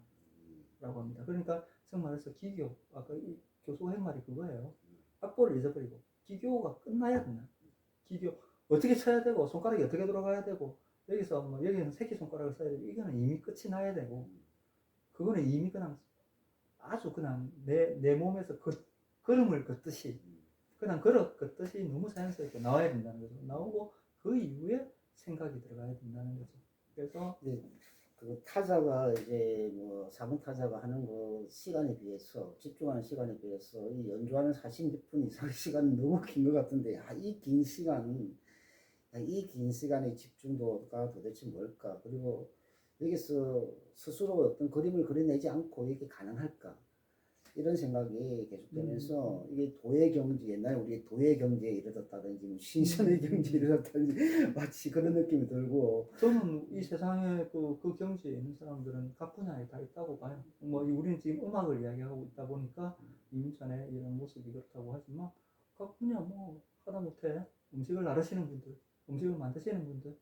Speaker 2: 라고 합니다. 그러니까 정말해서 기교, 아까 이 교수가 한 말이 그거예요. 악보를 잊어버리고 기교가 끝나야 된다. 기교 어떻게 쳐야 되고 손가락이 어떻게 돌아가야 되고 여기서 뭐 여기는 새끼손가락을 써야 되고 이거는 이미 끝이 나야 되고 그거는 이미 그냥 아주 그냥 내 몸에서 걸음을 걷듯이 그냥 걷듯이 너무 자연스럽게 나와야 된다는 거죠. 나오고 그 이후에 생각이 들어가야 된다는 거죠. 그래서
Speaker 1: 네, 그 타자가 이제 뭐 4분 타자가 하는 거 시간에 비해서 집중하는 시간에 비해서 이 연주하는 40분 이상의 시간은 너무 긴 것 같은데 이 긴 시간 이 긴 시간의 집중도가 도대체 뭘까? 그리고 여기서 스스로 어떤 그림을 그려내지 않고 이게 가능할까? 이런 생각이 계속되면서 이게 도의 경지, 옛날에 우리 도의 경지에 이르렀다든지 뭐 신선의 경지에 이르렀다든지 마치 그런 느낌이 들고
Speaker 2: 저는 이 세상에 그 경지에 있는 사람들은 각 분야에 다 있다고 봐요. 뭐 우리는 지금 음악을 이야기하고 있다 보니까 이민찬의 이런 모습이 그렇다고 하지만 각 분야 뭐 하다못해 음식을 나르시는 분들, 음식을 만드시는 분들,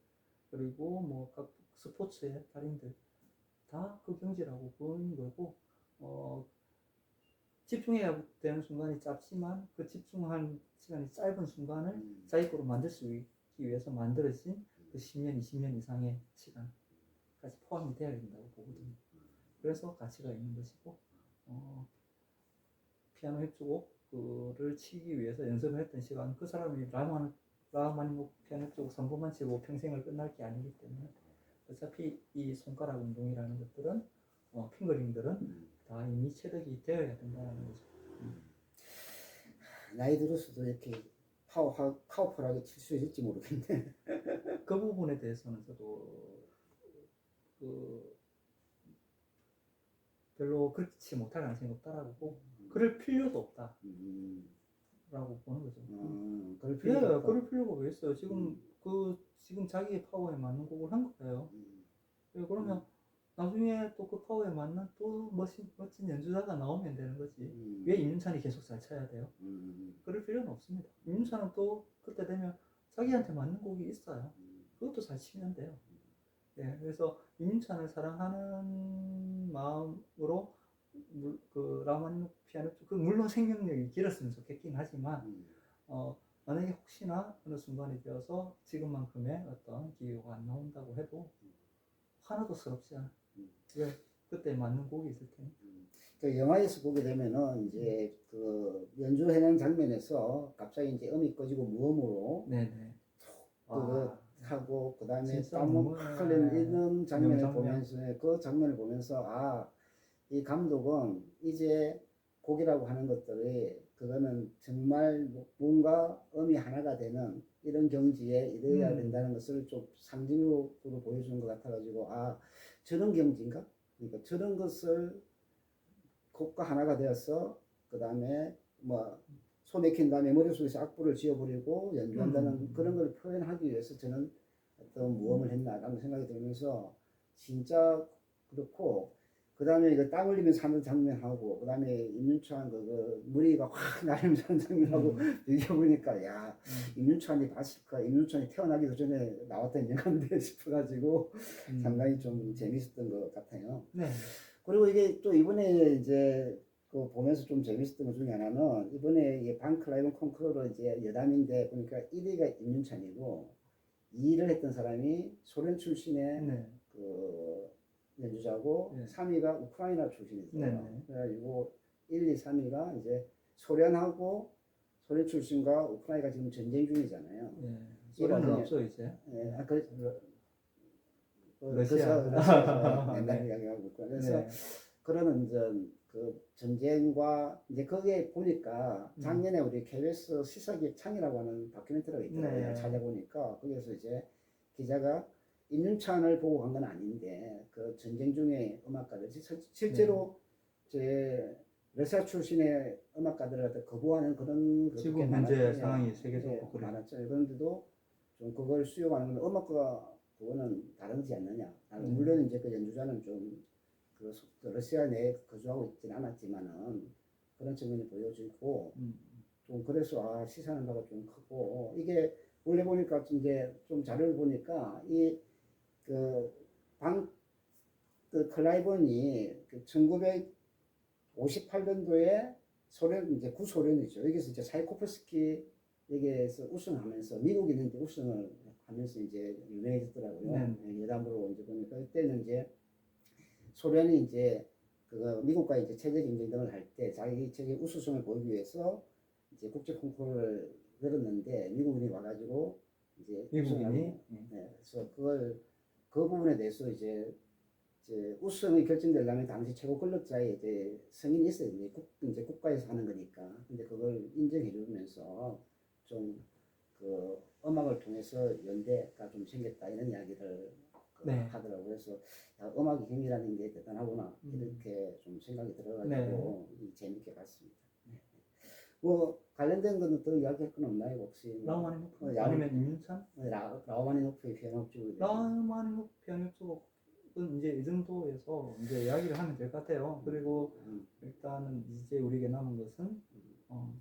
Speaker 2: 그리고 뭐 각 스포츠의 달인들 다 그 경지라고 보는 거고 집중해야 되는 순간이 짧지만 그 집중한 시간이 짧은 순간을 자기 거로 만들 수 있기 위해서 만들어진 그 10년, 20년 이상의 시간까지 포함이 되어야 된다고 보거든요. 그래서 가치가 있는 것이고 피아노 협주곡을 치기 위해서 연습을 했던 시간 그 사람이 라흐마니노프 피아노 협주곡 3부만 치고 평생을 끝날 게 아니기 때문에 어차피 이 손가락 운동이라는 것들은 핑거링들은 다 이미 체득이 되어야 된다는 거죠.
Speaker 1: 나이 들어서도 이렇게 파워풀하게 칠 수 있을지 모르겠네.
Speaker 2: 그 부분에 대해서는 저도 별로 그렇지 못할 가능성이 없다라고 보고 그럴 필요도 없다라고 보는 거죠.
Speaker 1: 그럴 필요가 없다.
Speaker 2: 그럴 필요가 왜 있어요? 지금 자기의 파워에 맞는 곡을 한 거예요. 그러면 나중에 또 그 파워에 맞는 또 멋진 연주자가 나오면 되는 거지. 왜 임윤찬이 계속 잘 쳐야 돼요? 그럴 필요는 없습니다. 임윤찬은 또 그때 되면 자기한테 맞는 곡이 있어요. 그것도 잘 치면 돼요. 네, 그래서 임윤찬을 사랑하는 마음으로 그 라마니노프 피아노 그 물론 생명력이 길었으면 좋겠긴 하지만 만약에 혹시나 어느 순간이 되어서 지금만큼의 어떤 기회가 안 나온다고 해도 하나도 스럽지 않아. 왜? 그때 맞는 곡이 있을 테니.
Speaker 1: 그 영화에서 보게 되면은 이제 그 연주하는 장면에서 갑자기 이제 음이 꺼지고 무음으로
Speaker 2: 네네.
Speaker 1: 하고 그다음에
Speaker 2: 진짜
Speaker 1: 땀을
Speaker 2: 너무,
Speaker 1: 팍 흘리는 장면을
Speaker 2: 명장면.
Speaker 1: 보면서 그 장면을 보면서 이 감독은 이제 곡이라고 하는 것들이 그거는 정말 뭔가 음이 하나가 되는 이런 경지에 이르러야 된다는 것을 좀 상징으로 보여주는 것 같아가지고 저런 경지인가? 그러니까 저런 것을 곡과 하나가 되어서 그 다음에 뭐 소맥힌 다음에 머릿속에서 악보를 지어버리고 연주한다는 그런 걸 표현하기 위해서 저는 어떤 모험을 했나라는 생각이 들면서 진짜 그렇고 그 다음에 이거 땀 흘리면서 하는 장면하고 그 다음에 임윤찬 그 머리가 확 나면서 하는 장면하고 비교해보니까 임윤찬이 봤을까 임윤찬이 태어나기도 전에 나왔던 영화인데 싶어가지고 상당히 좀 재밌었던 것 같아요.
Speaker 2: 네.
Speaker 1: 그리고 이게 또 이번에 이제 그 보면서 좀 재밌었던 것 중에 하나는 이번에 이게 반클라이븐 콩쿠르로 이제 여담인데 보니까 1위가 임윤찬이고 2위를 했던 사람이 소련 출신의 그 연주자고 3위가 우크라이나 출신이었어요. 그래가지고 1, 2, 3위가 이제 소련 출신과 우크라이나가 지금 전쟁 중이잖아요.
Speaker 2: 소련은 없어 이제.
Speaker 1: 러시아에서 옛날 이야기하고 있고 그래서 그러는 이제 그 전쟁과 이제 거기에 보니까 작년에 우리 KBS 시사기획 창이라고 하는 다큐멘터리가 있더라고요. 찾아보니까 거기에서 이제 기자가 임윤찬을 보고 간 건 아닌데 그 전쟁 중에 음악가들 실제로 제 러시아 출신의 음악가들을 갖다 거부하는 그런 것도
Speaker 2: 지금
Speaker 1: 꽤
Speaker 2: 현재
Speaker 1: 많았- 예,
Speaker 2: 상황이 세계적으로
Speaker 1: 예,
Speaker 2: 그래요.
Speaker 1: 많았죠. 그런데도 좀 그걸 수용하는 건 음악과 그거는 다르지 않느냐. 물론 이제 그 연주자는 좀그 러시아 내에 거주하고 있지는 않았지만은 그런 측면이 보여지고 좀 그래서 시사하는 바가 좀 크고 이게 원래 보니까 이제 좀 자료를 보니까 이그방 그 클라이번이 그 1958년도에 소련 이제 구소련이죠. 여기서 이제 차이코프스키 여기에서 우승하면서 미국이 있는데 우승을 하면서 이제 유명해졌더라고요.
Speaker 2: 네.
Speaker 1: 예담으로 이제 보니까 그때는 이제 소련이 이제 그 미국과 이제 체제 경쟁 등을 할 때 자기 체제 우수성을 보이기 위해서 이제 국제 콩쿠르를 열었는데 미국인이 와가지고 이제
Speaker 2: 미국인이
Speaker 1: 우승하고, 네, 그래서 그 부분에 대해서 이제 우승이 결정되려면 당시 최고 권력자의 이제 승인이 있어야 돼. 이제 국가에서 하는 거니까. 근데 그걸 인정해 주면서 좀 그 음악을 통해서 연대가 좀 생겼다 이런 이야기를
Speaker 2: 네.
Speaker 1: 하더라고요. 그래서 음악의 힘이라는 게 대단하구나 이렇게 좀 생각이 들어가지고 재밌게 봤습니다. 네. 뭐 관련된 거는 또 이야기할 건 없나요 혹시?
Speaker 2: 라우마니노프 아니면 임윤찬?
Speaker 1: 라우마니노프의 피아노 쪽에
Speaker 2: 라우마니노프 피아노 쪽은 이제 이 정도에서 이제 이야기를 하면 될 것 같아요. 그리고 일단은 이제 우리에게 남은 것은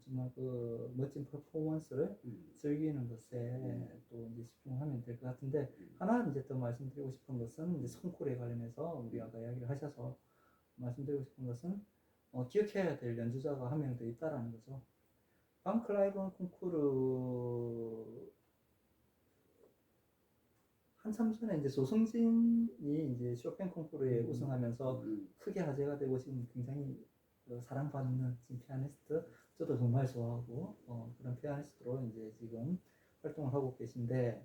Speaker 2: 정말 그 멋진 퍼포먼스를 즐기는 것에 또 이제 집중하면 될 것 같은데 하나 이제 더 말씀드리고 싶은 것은 이제 성콜에 관련해서 우리 아까 이야기를 하셔서 말씀드리고 싶은 것은 기억해야 될 연주자가 한 명 더 있다라는 거죠. 방 클라이번 콩쿠르 한참 전에 이제 조성진이 이제 쇼팽 콩쿠르에 우승하면서 크게 화제가 되고 지금 굉장히 사랑받는 지금 피아니스트, 저도 정말 좋아하고 그런 피아니스트로 이제 지금 활동을 하고 계신데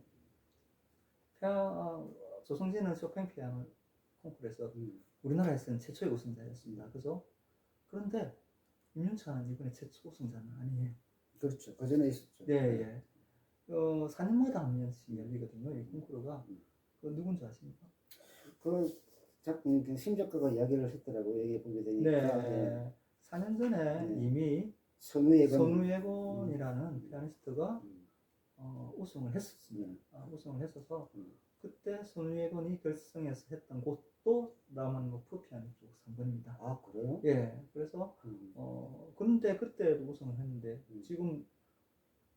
Speaker 2: 조성진은 쇼팽 피아노 콩쿠르에서 우리나라에서는 최초의 우승자였습니다. 그죠? 그런데 임윤찬은 이번에 최초 우승자는 아니에요.
Speaker 1: 그렇죠. 그 전에 있었죠.
Speaker 2: 네, 예. 4년마다 한 년씩 열리거든요. 이 콩쿠르가. 그 누군지 아십니까?
Speaker 1: 그 심작가가 이야기를 했더라고요. 얘기 보게 되니까.
Speaker 2: 네. 4년 전에
Speaker 1: 네.
Speaker 2: 이미
Speaker 1: 선우예건
Speaker 2: 선우예건이라는 피아니스트가 우승을 했었습니다. 우승을 했어서 그때 선우예건이 결승에서 했던 곳도 라마노프 피아노 쪽 3번입니다.
Speaker 1: 아 그래요?
Speaker 2: 예. 그래서 그런데 그때도 우승을 했는데 지금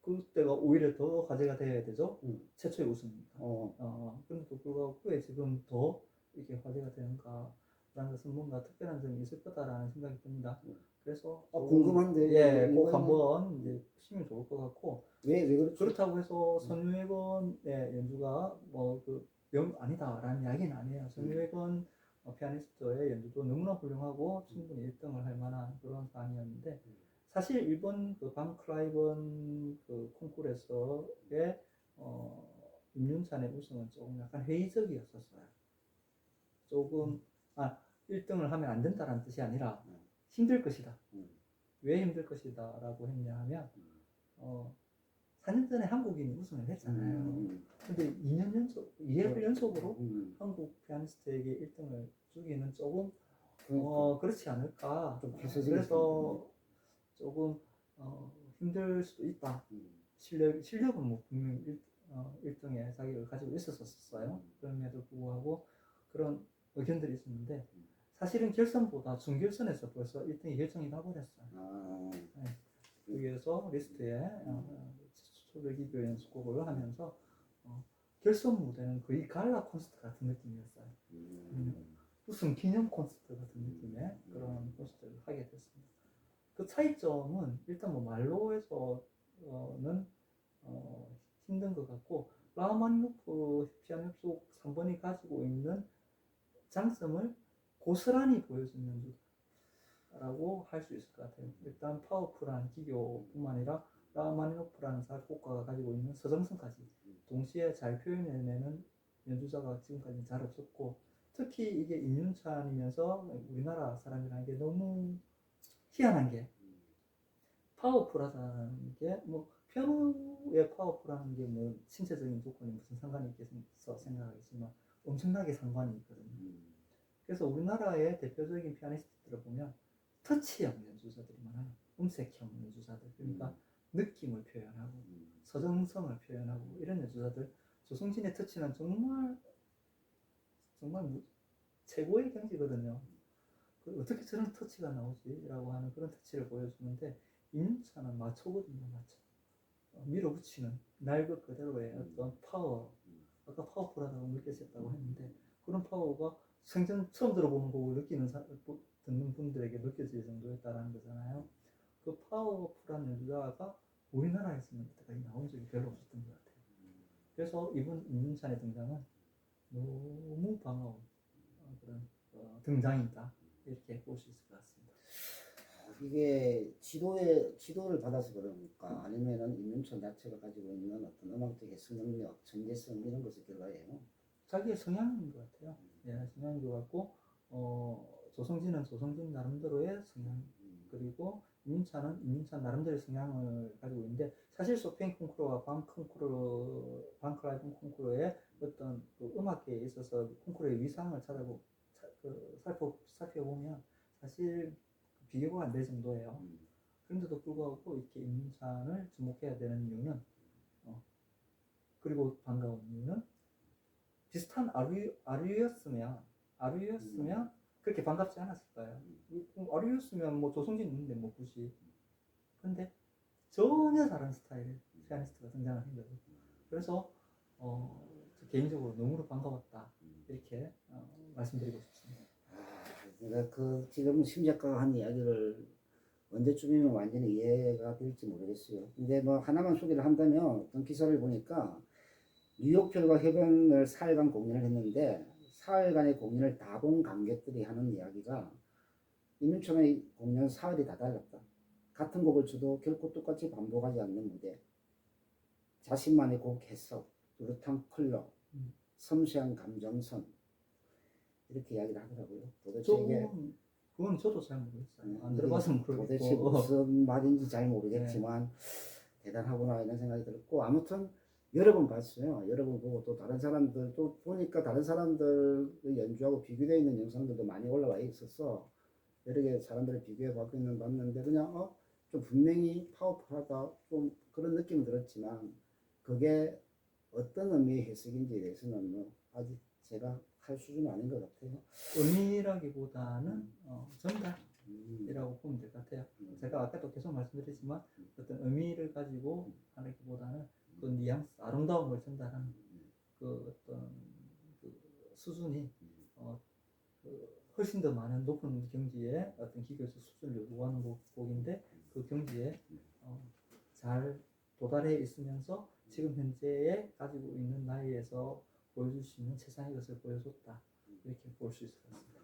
Speaker 2: 그때가 오히려 더 화제가 돼야 되죠. 최초의 우승입니다. 그런데도 불구하고 왜 지금 더 이게 화제가 되는가라는 것은 뭔가 특별한 점이 있을 거다라는 생각이 듭니다. 그래서
Speaker 1: 궁금한데
Speaker 2: 예, 꼭 한번 이제 보시면 좋을 것 같고
Speaker 1: 왜 그렇죠?
Speaker 2: 그렇다고 해서 선유회건의 연주가 아니다라는 이야기는 아니에요. 선유회건 피아니스트의 연주도 너무나 훌륭하고 충분히 1등을 할 만한 그런 사안이었는데 사실 일본 그 방 클라이번 그 콩쿠르에서의 임윤찬의 우승은 조금 약간 회의적이었었어요. 조금 1등을 하면 안 된다라는 뜻이 아니라 힘들 것이다. 왜 힘들 것이다 라고 했냐 하면 4년 전에 한국인이 우승을 했잖아요. 근데 2회 연속으로 한국 피아니스트에게 1등을 주기는 조금 그렇지 않을까. 그래서 조금 힘들 수도 있다. 실력은 뭐 분명히 1등의 자격을 가지고 있었어요. 그럼에도 불구하고 그런 의견들이 있었는데 사실은 결선보다 준결선에서 벌써 1등이 결정이 나버렸어요. 네. 여기에서 리스트에 초대기교 연습곡을 하면서 결선 무대는 거의 갈라 콘서트 같은 느낌이었어요. 무슨 기념 콘서트 같은 느낌의 그런 콘서트를 하게 됐습니다. 그 차이점은 일단 뭐 말로에서는 힘든 것 같고 라흐마니노프 피아노 속 3번이 가지고 있는 장점을 고스란히 보여주는 연주라고 할 수 있을 것 같아요. 일단 파워풀한 기교뿐만 아니라 라흐마니노프라는 작곡가가 가지고 있는 서정성까지 동시에 잘 표현해내는 연주자가 지금까지 잘 없었고 특히 이게 임윤찬이면서 우리나라 사람이라는 게 너무 희한한 게 파워풀하다는 게 뭐 피아노의 파워풀하는 게 뭐 신체적인 조건이 무슨 상관이 있겠어 생각하겠지만 엄청나게 상관이 있거든요. 그래서 우리나라의 대표적인 피아니스트들을 보면 터치형 연주자들이 많아요. 음색형 연주자들. 그러니까 느낌을 표현하고 서정성을 표현하고 이런 연주자들. 조성진의 터치는 정말 최고의 경지거든요. 어떻게 저런 터치가 나오지라고 하는 그런 터치를 보여주는데 임윤찬은 마초거든요. 마초. 밀어붙이는 날 것 그대로의 어떤 파워. 아까 파워풀하다고 느껴졌다고 했는데 그런 파워가 생전 처음 들어보는 곡을 듣는 분들에게 느껴질 정도였다라는 거잖아요. 그 파워풀한 연주자가 우리나라에서는 여태까지 나온 적이 별로 없었던 것 같아요. 그래서 이번 임윤찬의 등장은 너무 반가운 그런 등장이다 이렇게 볼 수 있을 것 같습니다.
Speaker 1: 이게 지도를 받아서 그런가 아니면은 임윤찬 자체가 가지고 있는 어떤 음악적 해석 능력, 천재성 이런 것의 결과예요.
Speaker 2: 자기의 성향인 것 같아요. 예, 성향인 것 같고 조성진은 조성진 나름대로의 성향 그리고 임윤찬은 임윤찬 나름대로의 성향을 가지고 있는데 사실 쇼팽 콩쿠르와 방클라이븐 콩쿠르의 어떤 그 음악계에 있어서 콩쿠르의 위상을 살펴보면 사실 비교가 안 될 정도예요. 그런데도 불구하고 이렇게 임윤찬을 주목해야 되는 이유는 그리고 반가운 이유는 비슷한 아류였으면 그렇게 반갑지 않았을 거예요. 아류였으면 뭐 조성진 있는데 뭐 굳이. 근데 전혀 다른 스타일의 피아니스트가 등장을 한 거죠. 그래서 개인적으로 너무나 반가웠다 이렇게 말씀드리고 싶습니다.
Speaker 1: 내가 그 지금 심 작가가 한 이야기를 언제쯤이면 완전히 이해가 될지 모르겠어요. 근데 뭐 하나만 소개를 한다면 어떤 기사를 보니까 뉴욕필과 협연을 4일간 공연을 했는데 4일간의 공연을 다 본 관객들이 하는 이야기가 임윤찬의 공연 사흘이 다 달랐다. 같은 곡을 쳐도 결코 똑같이 반복하지 않는 무대, 자신만의 곡 해석, 뚜렷한 컬러, 섬세한 감정선 이렇게 이야기를 하더라고요. 도대체 이게
Speaker 2: 그건 저도 잘 모르겠어요. 안 들어봐서 모르겠고
Speaker 1: 도대체 무슨 말인지 잘 모르겠지만 대단하구나 이런 생각이 들었고 아무튼 여러 번 봤어요. 여러 번 보고 또 다른 사람들도 보니까 다른 사람들 연주하고 비교되어 있는 영상들도 많이 올라와 있어서 여러 개 사람들을 비교해 봤는데 그냥 좀 분명히 파워풀하다 좀 그런 느낌이 들었지만 그게 어떤 의미의 해석인지에 대해서는 뭐 아직 제가 할 수준은 아닌 것 같아요.
Speaker 2: 의미라기보다는 전달이라고 보면 될 것 같아요. 제가 아까도 계속 말씀드렸지만 어떤 의미를 가지고 하기보다는 그 뉘앙스, 아름다움을 전달하는 그 어떤 그 수준이 훨씬 더 많은 높은 경지의 어떤 기교에서 수준을 요구하는 곡인데 그 경지에 잘 도달해 있으면서 지금 현재에 가지고 있는 나이에서 보여줄 수 있는 최상의 것을 보여줬다 이렇게 볼 수 있을 것 같습니다.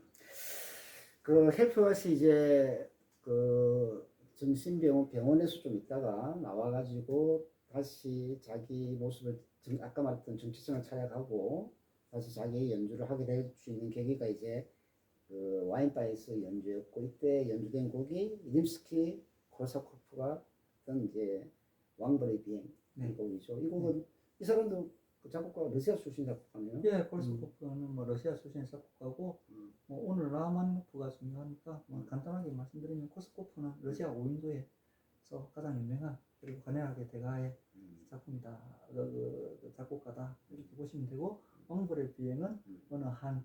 Speaker 1: 그 헬프와시 이제 그 정신병원에서 좀 있다가 나와가지고 다시 자기 모습을 아까 말했던 정체성을 찾아가고 다시 자기 연주를 하게 될 수 있는 계기가 이제 그 와인바에서 연주였고 이때 연주된 곡이 림스키 코르사코프가 했던 이제 왕벌의 비행 이 곡이죠. 이 곡은 이 사람도 그 작곡가 러시아 출신 작곡가네요.
Speaker 2: 예, 코르사코프는 뭐 러시아 출신 작곡가고 뭐 오늘 라마노프가 중요하니까 뭐 간단하게 말씀드리면 코르사코프는 러시아 5인조에서 가장 유명한 그리고 간략하게 대가의 작품이다, 그 작곡가다 이렇게 보시면 되고 왕벌의 비행은 어느 한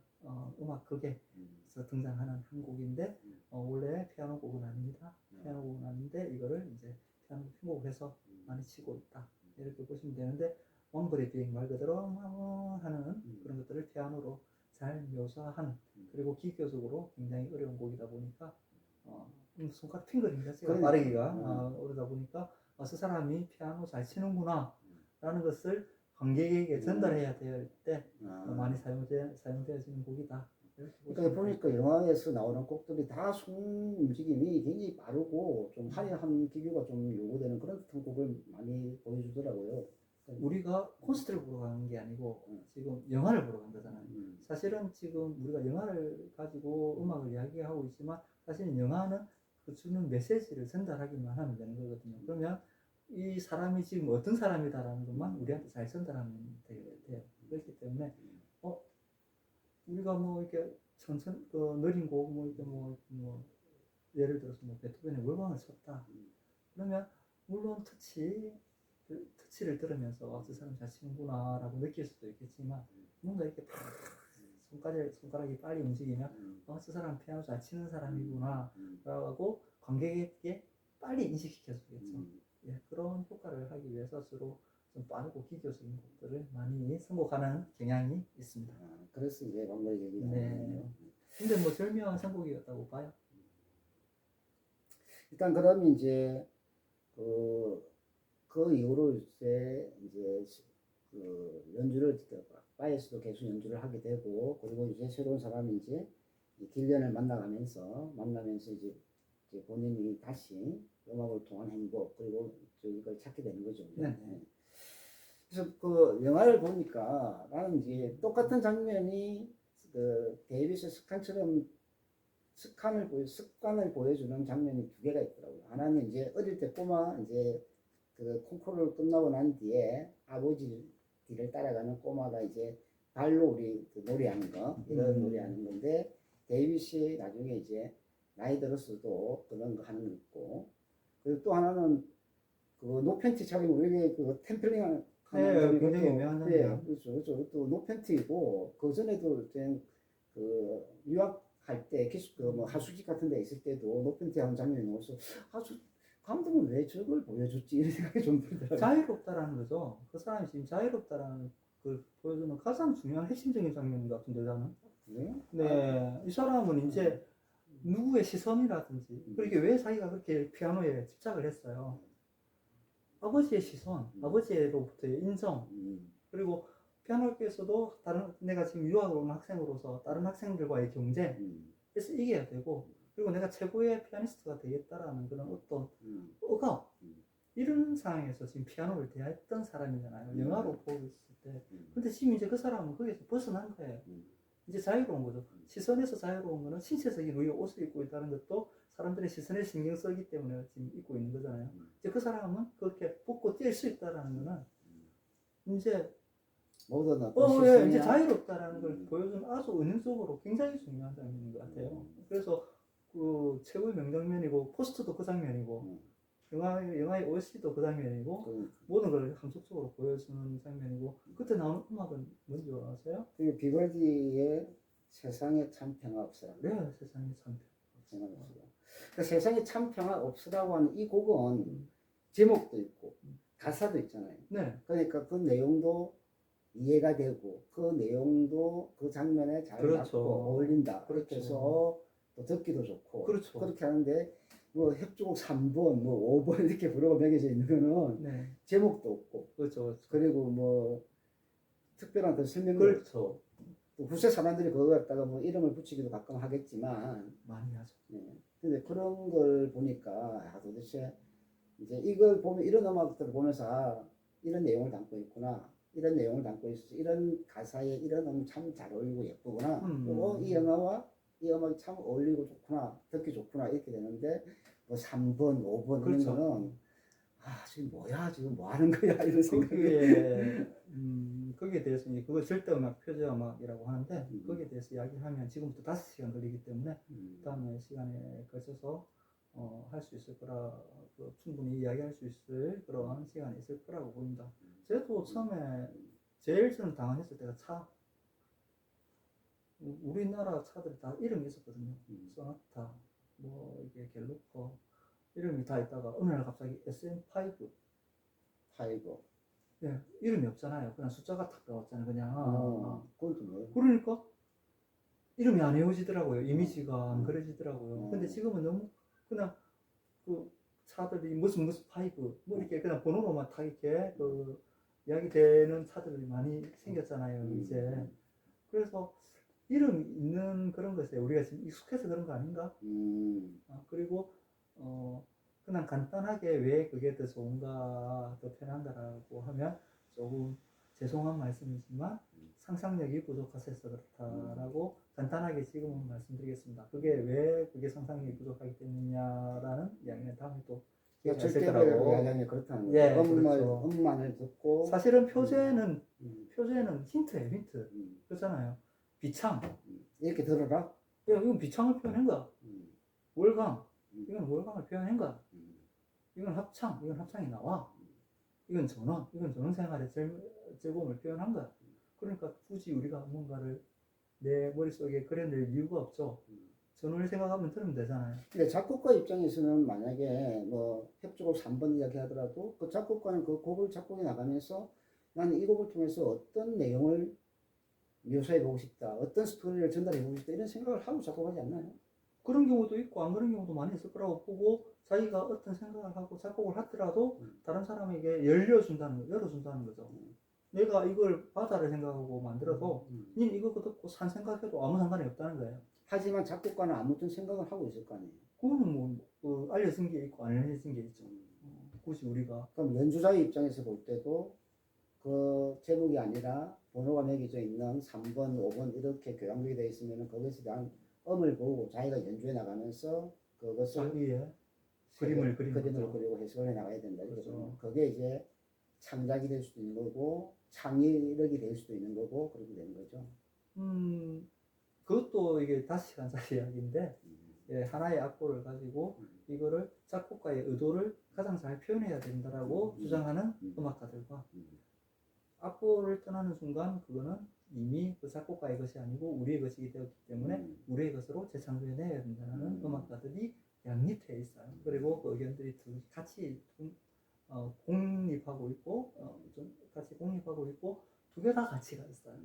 Speaker 2: 음악극에서 등장하는 한 곡인데 원래 피아노 곡은 아닙니다. 피아노 곡은 아닌데 이거를 이제 피아노 편곡을 해서 많이 치고 있다 이렇게 보시면 되는데 왕벌의 비행 말 그대로 하는 그런 것들을 피아노로 잘 묘사한 그리고 기교적으로 굉장히 어려운 곡이다 보니까 손가락 핑거링 자체가 빠르기가 어려다 보니까 저 사람이 피아노 잘 치는구나 라는 것을 관객에게 전달해야 될 때 많이 사용되어지는 곡이다.
Speaker 1: 그러니까 보니까 영화에서 나오는 곡들이 다 손 움직임이 굉장히 빠르고 좀 화려한 기교가 좀 요구되는 그런 듯한 곡을 많이 보여주더라고요.
Speaker 2: 우리가 콘서트를 보러 가는 게 아니고 지금 영화를 보러 간 거잖아요. 사실은 지금 우리가 영화를 가지고 음악을 이야기하고 있지만 사실은 영화는 그 주는 메시지를 전달하기만 하면 되는 거거든요. 그러면 이 사람이 지금 어떤 사람이다라는 것만 우리한테 잘 전달하면 돼요. 그렇기 때문에 우리가 뭐 이렇게 천천히 느린 곡 뭐 이렇게 뭐 예를 들어서 뭐 베토벤의 월광을 쳤다.
Speaker 1: 음.
Speaker 2: 그러면 물론 터치를 들으면서 저 사람 잘 치는구나라고 느낄 수도 있겠지만 뭔가 이렇게 손가락이 빨리 움직이면 저 사람 피아노 잘 치는 사람이구나라고 관객에게 빨리 인식시켜주겠죠. 예, 그런 효과를 하기 위해서 주로 좀 빠르고 기교적인 곡들을 많이 선곡하는 경향이 있습니다.
Speaker 1: 그래서 이제 방금 얘기가
Speaker 2: 네. 근데 뭐 절묘한 선곡이었다고 봐요.
Speaker 1: 일단 그러면 이제 그 이후로 이제 그 연주를 바에서도 계속 연주를 하게 되고, 그리고 이제 새로운 사람이 이제 길련을 만나면서 이제 본인이 다시 음악을 통한 행복, 그리고 이걸 찾게 되는 거죠.
Speaker 2: 네.
Speaker 1: 그래서 그 영화를 보니까 나는 이제 똑같은 장면이 그 데이비스 습관을 보여주는 장면이 두 개가 있더라고요. 하나는 이제 어릴 때 꼬마 이제 그 콩쿠르를 끝나고 난 뒤에 아버지 뒤를 따라가는 꼬마가 이제 발로 우리 그 노래하는 거, 이런 노래하는 건데, 데이비스 나중에 이제 나이 들었어도 그런 거 하는 거 있고, 그리고 또 하나는 그 노팬티 차림, 우리 그 템플링 하는
Speaker 2: 네, 굉장히 유명한
Speaker 1: 네,
Speaker 2: 장면.
Speaker 1: 그렇죠. 또 노팬티이고, 그 전에도 그 유학할 때 기숙 그뭐 하숙집 같은 데 있을 때도 노팬티 하는 장면이 나와서 감독은 왜 저걸 보여줬지 이런 생각이 좀 들더라고요.
Speaker 2: 자유롭다라는 거죠. 그 사람이 지금 자유롭다라는 걸 보여주는 가장 중요한 핵심적인 장면 같은데 저는. 네, 이 사람은 이제 누구의 시선이라든지, 그렇게 왜 자기가 그렇게 피아노에 집착을 했어요. 아버지의 시선, 아버지로부터의 인정, 그리고 피아노학교에서도 내가 지금 유학을 온 학생으로서 다른 학생들과의 경쟁에서 이겨야 되고, 그리고 내가 최고의 피아니스트가 되겠다라는 그런 어떤 억압, 이런 상황에서 지금 피아노를 대했던 사람이잖아요. 영화로 보고 있을 때. 근데 지금 이제 그 사람은 거기서 벗어난 거예요. 이제 자유로운 거죠. 시선에서 자유로운 거는 신체적인 우리가 옷을 입고 있다는 것도 사람들의 시선에 신경 쓰기 때문에 지금 입고 있는 거잖아요. 이제 그 사람은 그렇게 벗고 뛸 수 있다라는 거는 이제 이제 자유롭다라는 걸 보여주는 아주 은유적으로 굉장히 중요한 장면인 것 같아요. 그래서 그 최고의 명장면이고, 포스터도 그 장면이고, 영화의 OST도 그 장면이고, 모든 걸 함축적으로 보여주는 장면이고, 그때 나오는 음악은 뭔지 아세요?
Speaker 1: 비발디의 세상에 참 평화 없으라.
Speaker 2: 네, 세상에 참
Speaker 1: 평화 없으라. 그 세상에 참 평화 없으라고 하는 이 곡은 제목도 있고 가사도 있잖아요.
Speaker 2: 네.
Speaker 1: 그러니까 그 내용도 이해가 되고, 그 내용도 그 장면에 잘
Speaker 2: 그렇죠.
Speaker 1: 맞고 어울린다.
Speaker 2: 그렇죠.
Speaker 1: 그렇게 해서 또 듣기도 좋고,
Speaker 2: 그렇죠.
Speaker 1: 그렇게 하는데 뭐 협주곡 3번, 뭐 5번 이렇게 부르고 매겨져 있는 거는
Speaker 2: 네.
Speaker 1: 제목도 없고,
Speaker 2: 그렇죠.
Speaker 1: 그리고 뭐 특별한 그 설명도
Speaker 2: 그렇죠.
Speaker 1: 없고, 또 후세 사람들이 그거 갖다가 뭐 이름을 붙이기도 가끔 하겠지만,
Speaker 2: 많이 하죠.
Speaker 1: 근데 그런 걸 보니까 도대체 이제 이걸 보면, 이런 음악들을 보면서 이런 내용을 담고 있구나, 이런 내용을 담고 있어, 이런 가사에 이런 참 잘 어울리고 예쁘구나, 그리고 이 영화와 이 음악이 참 어울리고 좋구나, 듣기 좋구나, 이렇게 되는데 뭐 3번, 5번
Speaker 2: 그렇죠.
Speaker 1: 이런 거는 지금 뭐야, 지금 뭐 하는 거야, 이런 생각이.
Speaker 2: 거기에 대해서 이제 그걸 절대음악, 표제음악이라고 하는데, 거기에 대해서 이야기하면 지금부터 5시간 걸리기 때문에 다음에 시간에 걸쳐서 할 수 있을 거라, 충분히 이야기할 수 있을 그런 시간이 있을 거라고 보입니다. 저도 처음에 제일 저는 당황했을 때가 우리나라 차들이 다 이름이 있었거든요. 소나타, 뭐 이게 갤로퍼 이름이 다 있다가 어느 날 갑자기 SM5 네, 이름이 없잖아요. 그냥 숫자가 탁 나왔잖아요. 그냥
Speaker 1: 그건 또 뭐예요?
Speaker 2: 그러니까 이름이 안 외워지더라고요. 이미지가 안 그려지더라고요. 근데 지금은 너무 그냥 그 차들이 무슨 5, 뭐 이렇게 그냥 번호로만 딱 이렇게 그 이야기되는 차들이 많이 생겼잖아요. 이제 그래서 이름 있는 그런 것에 우리가 지금 익숙해서 그런 거 아닌가? 그리고 그냥 간단하게 왜 그게 더 좋은가, 더 편한가라고 하면 조금 죄송한 말씀이지만 상상력이 부족하셔서 그렇다라고 간단하게 지금은 말씀드리겠습니다. 그게 왜 그게 상상력이 부족하기 때문이냐라는 이야기는 다음에 또 기회가 있을 거라고.
Speaker 1: 이야기하는 그렇다는
Speaker 2: 예,
Speaker 1: 거죠.
Speaker 2: 그렇죠.
Speaker 1: 음만을 듣고,
Speaker 2: 사실은 표제는 힌트예요, 힌트. 그렇잖아요. 비창.
Speaker 1: 이렇게 들어라.
Speaker 2: 이건 비창을 표현한 거야. 월광. 이건 월광을 표현한 거야. 이건 합창, 이건 합창이 나와. 이건 전원, 이건 전원 생활의 즐거움을 표현한 거야. 그러니까 굳이 우리가 뭔가를 내 머릿속에 그려낼 이유가 없죠. 전원을 생각하면 들으면 되잖아요.
Speaker 1: 근데 작곡가 입장에서는 만약에 뭐 협주곡 3번 이야기 하더라도 그 작곡가는 그 곡을 작곡해 나가면서 나는 이 곡을 통해서 어떤 내용을 묘사해 보고 싶다, 어떤 스토리를 전달해 보고 싶다 이런 생각을 하고 작곡하지 않나요?
Speaker 2: 그런 경우도 있고 안 그런 경우도 많이 있을 거라고 보고 자기가 어떤 생각을 하고 작곡을 하더라도 다른 사람에게 열어준다는 거죠. 내가 이걸 바다를 생각하고 만들어도 닌 이거 듣고 산 생각해도 아무 상관이 없다는 거예요.
Speaker 1: 하지만 작곡가는 아무튼 생각을 하고 있을 거 아니에요.
Speaker 2: 그거는 뭐 알려진 게 있고 안 알려진 게 있죠. 굳이 우리가
Speaker 1: 그럼 연주자의 입장에서 볼 때도 그 제목이 아니라 번호가 매겨져 있는 3번, 5번 이렇게 교향곡이 되어 있으면 거기서 대한 음을 보고 자기가 연주해 나가면서 그것을
Speaker 2: 자기의 그림을 그리는 거죠.
Speaker 1: 그리고 해석을 해 나가야 된다.
Speaker 2: 그렇죠.
Speaker 1: 그게 이제 창작이 될 수도 있는 거고 창의력이 될 수도 있는 거고 그렇게 되는 거죠.
Speaker 2: 그것도 이게 5시간짜리 이야기인데 예, 하나의 악보를 가지고 이거를 작곡가의 의도를 가장 잘 표현해야 된다라고 주장하는 음악가들과 악보를 떠나는 순간 그거는 이미 그 작곡가의 것이 아니고 우리의 것이기 되었기 때문에 우리의 것으로 재창조해내야 된다는 음악가들이 양립해 있어요. 그리고 그 의견들이 같이 공립하고 있고 좀 같이 공립하고 있고 두 개 다 가치가 있어요.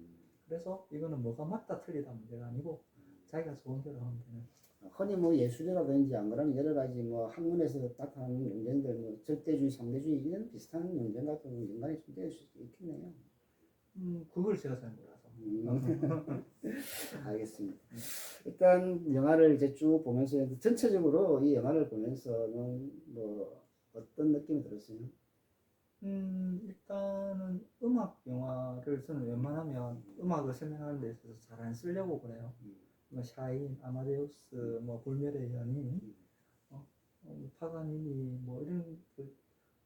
Speaker 2: 그래서 이거는 뭐가 맞다 틀리다 문제가 아니고 자기가 좋은 대로 하면 되는 거죠.
Speaker 1: 흔히 뭐 예술이라든지 안 그러면 여러 가지 뭐 학문에서 나타나는 논쟁들 뭐 절대주의, 상대주의 이런 비슷한 논쟁 같은 인간이 존재할 수 있겠네요.
Speaker 2: 그걸 제가 잘 몰라서.
Speaker 1: 알겠습니다. 일단 영화를 이제 쭉 보면서 전체적으로 이 영화를 보면서는 뭐 어떤 느낌이 들었어요?
Speaker 2: 일단은 음악 영화를 저는 웬만하면 음악을 설명하는 데 있어서 잘 안 쓰려고 그래요. 뭐 샤인, 아마데우스, 뭐 불멸의 연인, 파가니니 뭐 이런 그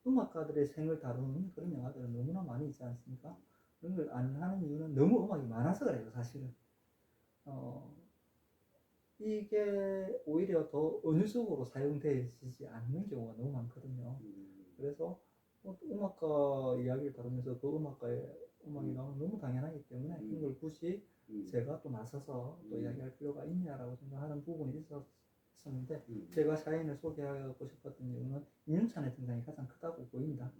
Speaker 2: 음악가들의 생을 다루는 그런 영화들은 너무나 많이 있지 않습니까? 그런 걸 안 하는 이유는 너무 음악이 많아서 그래요, 사실은. 이게 오히려 더 은유적으로 사용되지 않는 경우가 너무 많거든요. 그래서 음악가 이야기를 다루면서 그 음악가의 음악이 나오면 너무 당연하기 때문에 그걸 굳이 제가 또 나서서 또 이야기할 필요가 있냐라고 생각하는 부분이 있었는데 제가 샤인을 소개하고 싶었던 이유는 임윤찬의 등장이 가장 크다고 보인다.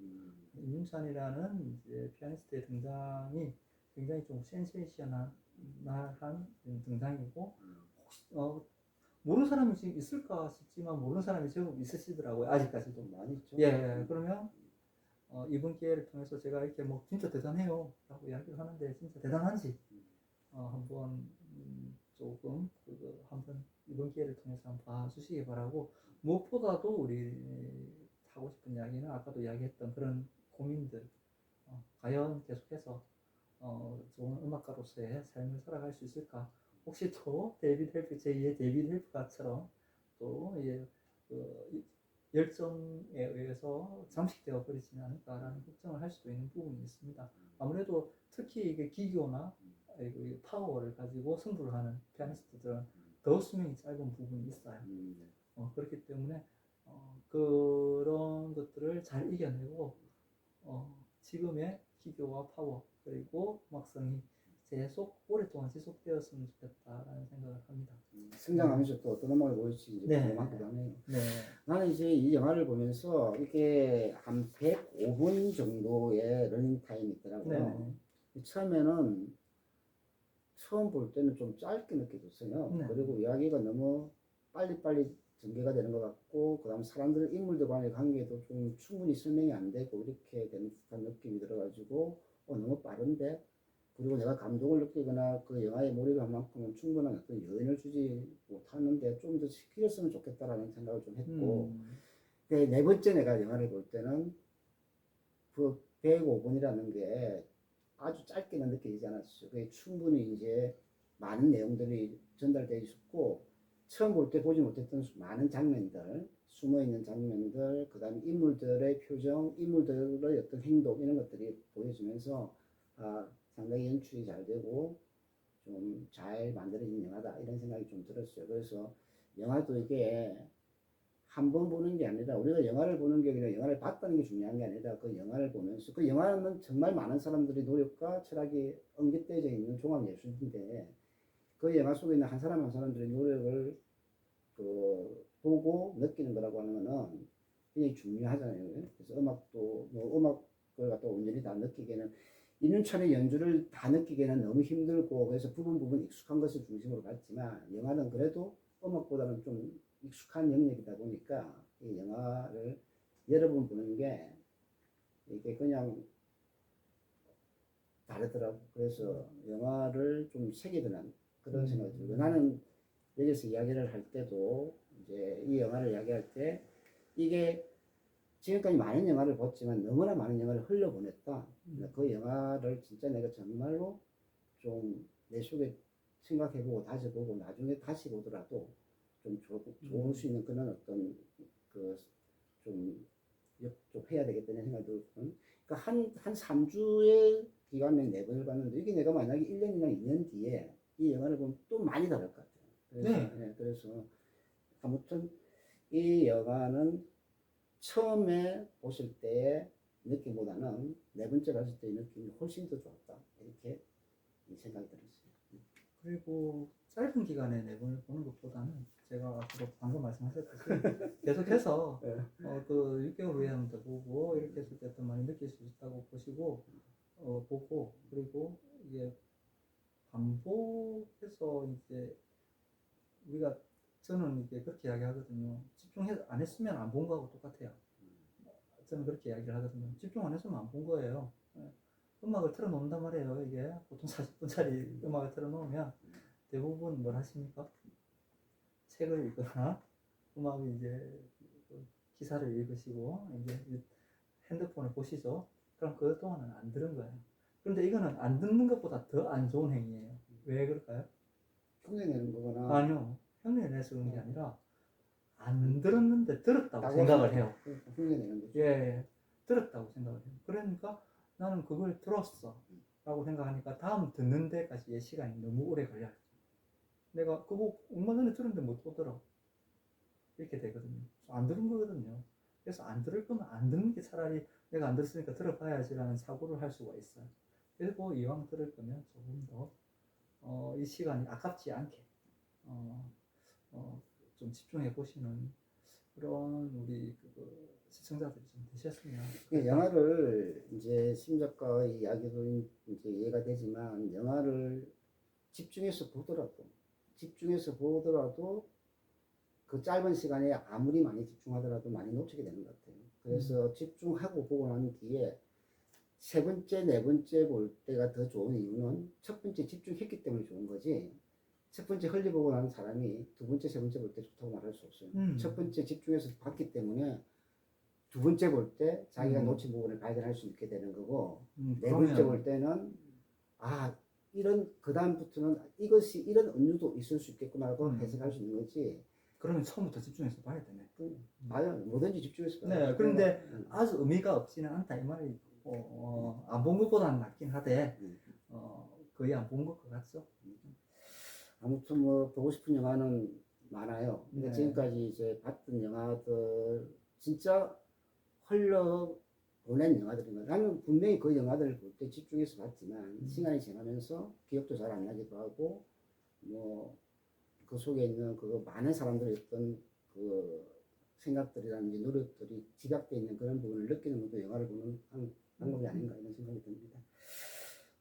Speaker 2: 임윤찬이라는 이제 피아니스트의 등장이 굉장히 좀 센세이셔널한 등장이고 혹시 모르는 사람이 지금 있을까 싶지만 모르는 사람이 제법 있으시더라고요. 아직까지도.
Speaker 1: 많이 있죠.
Speaker 2: 예, 그러면 이번 기회를 통해서 제가 이렇게 뭐 진짜 대단해요 라고 이야기를 하는데 진짜 대단한지 한번 조금 한번 이번 기회를 통해서 한번 봐주시기 바라고 무엇보다도 우리 하고 싶은 이야기는 아까도 이야기했던 그런 고민들 과연 계속해서 좋은 음악가로서의 삶을 살아갈 수 있을까 혹시 또 데이비드 헬프 제2의 데이비드 헬프가처럼 또 열정에 의해서 잠식되어 버리지는 않을까라는 걱정을 할 수도 있는 부분이 있습니다. 아무래도 특히 이게 기교나 파워를 가지고 승부를 하는 피아니스트들은 더 수명이 짧은 부분이 있어요. 그렇기 때문에 그런 것들을 잘 이겨내고 지금의 기교와 파워 그리고 음악성이 계속 오랫동안 지속되었으면 좋겠다라는 생각을 합니다.
Speaker 1: 성장하면서 또 어떤 음악을 보일지 이제 궁금하기도 하네요.
Speaker 2: 네.
Speaker 1: 나는 이제 이 영화를 보면서 이게 한 105분 정도의 러닝 타임이 있더라고요. 처음에는 처음 볼 때는 좀 짧게 느껴졌어요. 그리고 이야기가 너무 빨리빨리 전개가 되는 것 같고 그다음 사람들 인물들 간의 관계도 좀 충분히 설명이 안 되고 이렇게 되는 듯한 느낌이 들어가지고 너무 빠른데 그리고 내가 감동을 느끼거나 그 영화에 몰입할 만큼은 충분한 어떤 여운을 주지 못하는데 좀 더 시키었으면 좋겠다라는 생각을 좀 했고 네 번째 내가 영화를 볼 때는 그 105분이라는 게 아주 짧게는 느껴지지 않았어요. 그게 충분히 이제 많은 내용들이 전달되어 있었고 처음 볼 때 보지 못했던 많은 장면들, 숨어있는 장면들, 그 다음에 인물들의 표정, 인물들의 어떤 행동 이런 것들이 보여지면서 상당히 연출이 잘 되고 좀 잘 만들어진 영화다 이런 생각이 좀 들었어요. 그래서 영화도 이게 한 번 보는 게 아니라 우리가 영화를 보는 게 아니라 영화를 봤다는 게 중요한 게 아니라 그 영화를 보면서 그 영화는 정말 많은 사람들의 노력과 철학이 엉깃대져 있는 종합예술인데 그 영화 속에 있는 한 사람 한 사람들의 노력을 그 보고 느끼는 거라고 하는 거는 굉장히 중요하잖아요. 그래서 음악도 뭐 음악을 갖다 온전히 다 느끼기에는 인윤철의 연주를 다 느끼기에는 너무 힘들고 그래서 부분 익숙한 것을 중심으로 갔지만 영화는 그래도 음악보다는 좀 익숙한 영역이다 보니까 이 영화를 여러 번 보는 게 이게 그냥 다르더라고. 그래서 영화를 좀 새기더란 그런 생각이 들고 나는 여기서 이야기를 할 때도 이제 이 영화를 이야기할 때 이게 지금까지 많은 영화를 봤지만 너무나 많은 영화를 흘려보냈다. 그 영화를 진짜 내가 정말로 좀 내 속에 생각해보고 다져보고 나중에 다시 보더라도 좀 좋을 수 있는 그런 어떤 좀 해야 되겠다는 생각이 들거든. 그러니까 한 3주의 기간에 4번을 봤는데 이게 내가 만약에 1년이나 2년 뒤에 이 영화를 보면 또 많이 다를 것 같아요. 그래서,
Speaker 2: 네.
Speaker 1: 그래서 아무튼 이 영화는 처음에 보실 때의 느낌보다는 4번째 봤을 때의 느낌이 훨씬 더 좋았다. 이렇게 생각이 들었어요.
Speaker 2: 그리고 짧은 기간에 4번을 보는 것보다는 제가 앞으로 방금 말씀하셨듯이 계속해서 그 6개월 후에 한번 더 보고 이렇게 했을 때 더 많이 느낄 수 있다고 보시고 보고 그리고 이게 반복해서 이제 우리가 저는 이제 그렇게 이야기하거든요. 집중해서 안 했으면 안 본 거하고 똑같아요. 저는 그렇게 이야기를 하거든요. 집중 안 했으면 안 본 거예요. 음악을 틀어놓는단 말이에요. 이게 보통 40분짜리 음악을 틀어놓으면 대부분 뭘 하십니까? 책을 읽거나 음악을 이제 기사를 읽으시고 이제 핸드폰을 보시죠. 그럼 그 동안은 안 들은 거예요. 그런데 이거는 안 듣는 것보다 더 안 좋은 행위예요. 왜 그럴까요?
Speaker 1: 흉내내는 거거나
Speaker 2: 아니요. 흉내 내서 그런 게 아니라 안 들었는데 들었다고 생각을 해요.
Speaker 1: 흉내내는 거죠.
Speaker 2: 예, 들었다고 생각을 해요. 그러니까 나는 그걸 들었어 라고 생각하니까 다음 듣는 데까지의 시간이 너무 오래 걸려요. 내가 그거 얼마 전에 들었는데 못 보더라 이렇게 되거든요. 안 들은 거거든요. 그래서 안 들을 거면 안 듣는 게 차라리 내가 안 들었으니까 들어봐야지라는 사고를 할 수가 있어요. 그리고 이왕 들을 거면 조금 더 이 시간이 아깝지 않게 좀 집중해 보시는 그런 우리 시청자들이 좀 되셨으면 좋겠다.
Speaker 1: 영화를 이제 심 작가의 이야기도 이제 이해가 되지만 영화를 집중해서 보더라도 그 짧은 시간에 아무리 많이 집중하더라도 많이 놓치게 되는 것 같아요. 그래서 집중하고 보고 난 뒤에 3번째, 4번째 볼 때가 더 좋은 이유는 첫 번째 집중했기 때문에 좋은 거지. 첫 번째 흘려보고 나는 사람이 2번째, 3번째 볼 때 좋다고 말할 수 없어요. 첫 번째 집중해서 봤기 때문에 2번째 볼 때 자기가 놓친 부분을 발견할 수 있게 되는 거고 4번째 볼 때는 이런 그 다음부터는 이것이 이런 은유도 있을 수 있겠구나라고 해석할 수 있는 거지.
Speaker 2: 그러면 처음부터 집중해서 봐야 되네.
Speaker 1: 봐요. 뭐든지 집중해서 봐요.
Speaker 2: 네, 그런데 아주 의미가 없지는 않다 이 말이 안 본 것보다는 낫긴 하되 거의 안 본 것 같죠.
Speaker 1: 아무튼 뭐 보고 싶은 영화는 많아요. 근데
Speaker 2: 네.
Speaker 1: 지금까지 이제 봤던 영화들 진짜 흘러 보낸 영화들인 거예요. 나는 분명히 그 영화들을 볼 때 집중해서 봤지만 시간이 지나면서 기억도 잘 안 나기도 하고 뭐 그 속에 있는 그 많은 사람들의 어떤 그 생각들이라든지 노력들이 집약되어 있는 그런 부분을 느끼는 것도 영화를 보는 방법이 아닌가 이런 생각이 듭니다.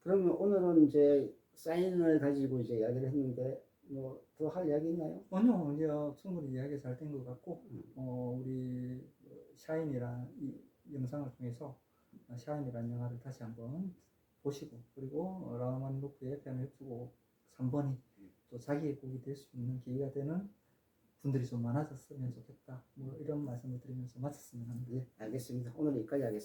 Speaker 1: 그러면 오늘은 이제 사인을 가지고 이제 이야기를 했는데 뭐 더 할 이야기 있나요?
Speaker 2: 아니요, 이제 충분히 이야기 잘 된 것 같고 우리 샤인이란 이 영상을 통해서 샤인이라는 영화를 다시 한번 보시고 그리고 라흐마니노프의 피아노 협주곡 3번이 또 자기의 곡이 될 수 있는 계기가 되는 분들이 좀 많아졌으면 좋겠다. 뭐 이런 말씀을 드리면서 마쳤으면 합니다.
Speaker 1: 네, 알겠습니다. 오늘 여기까지 하겠습니다.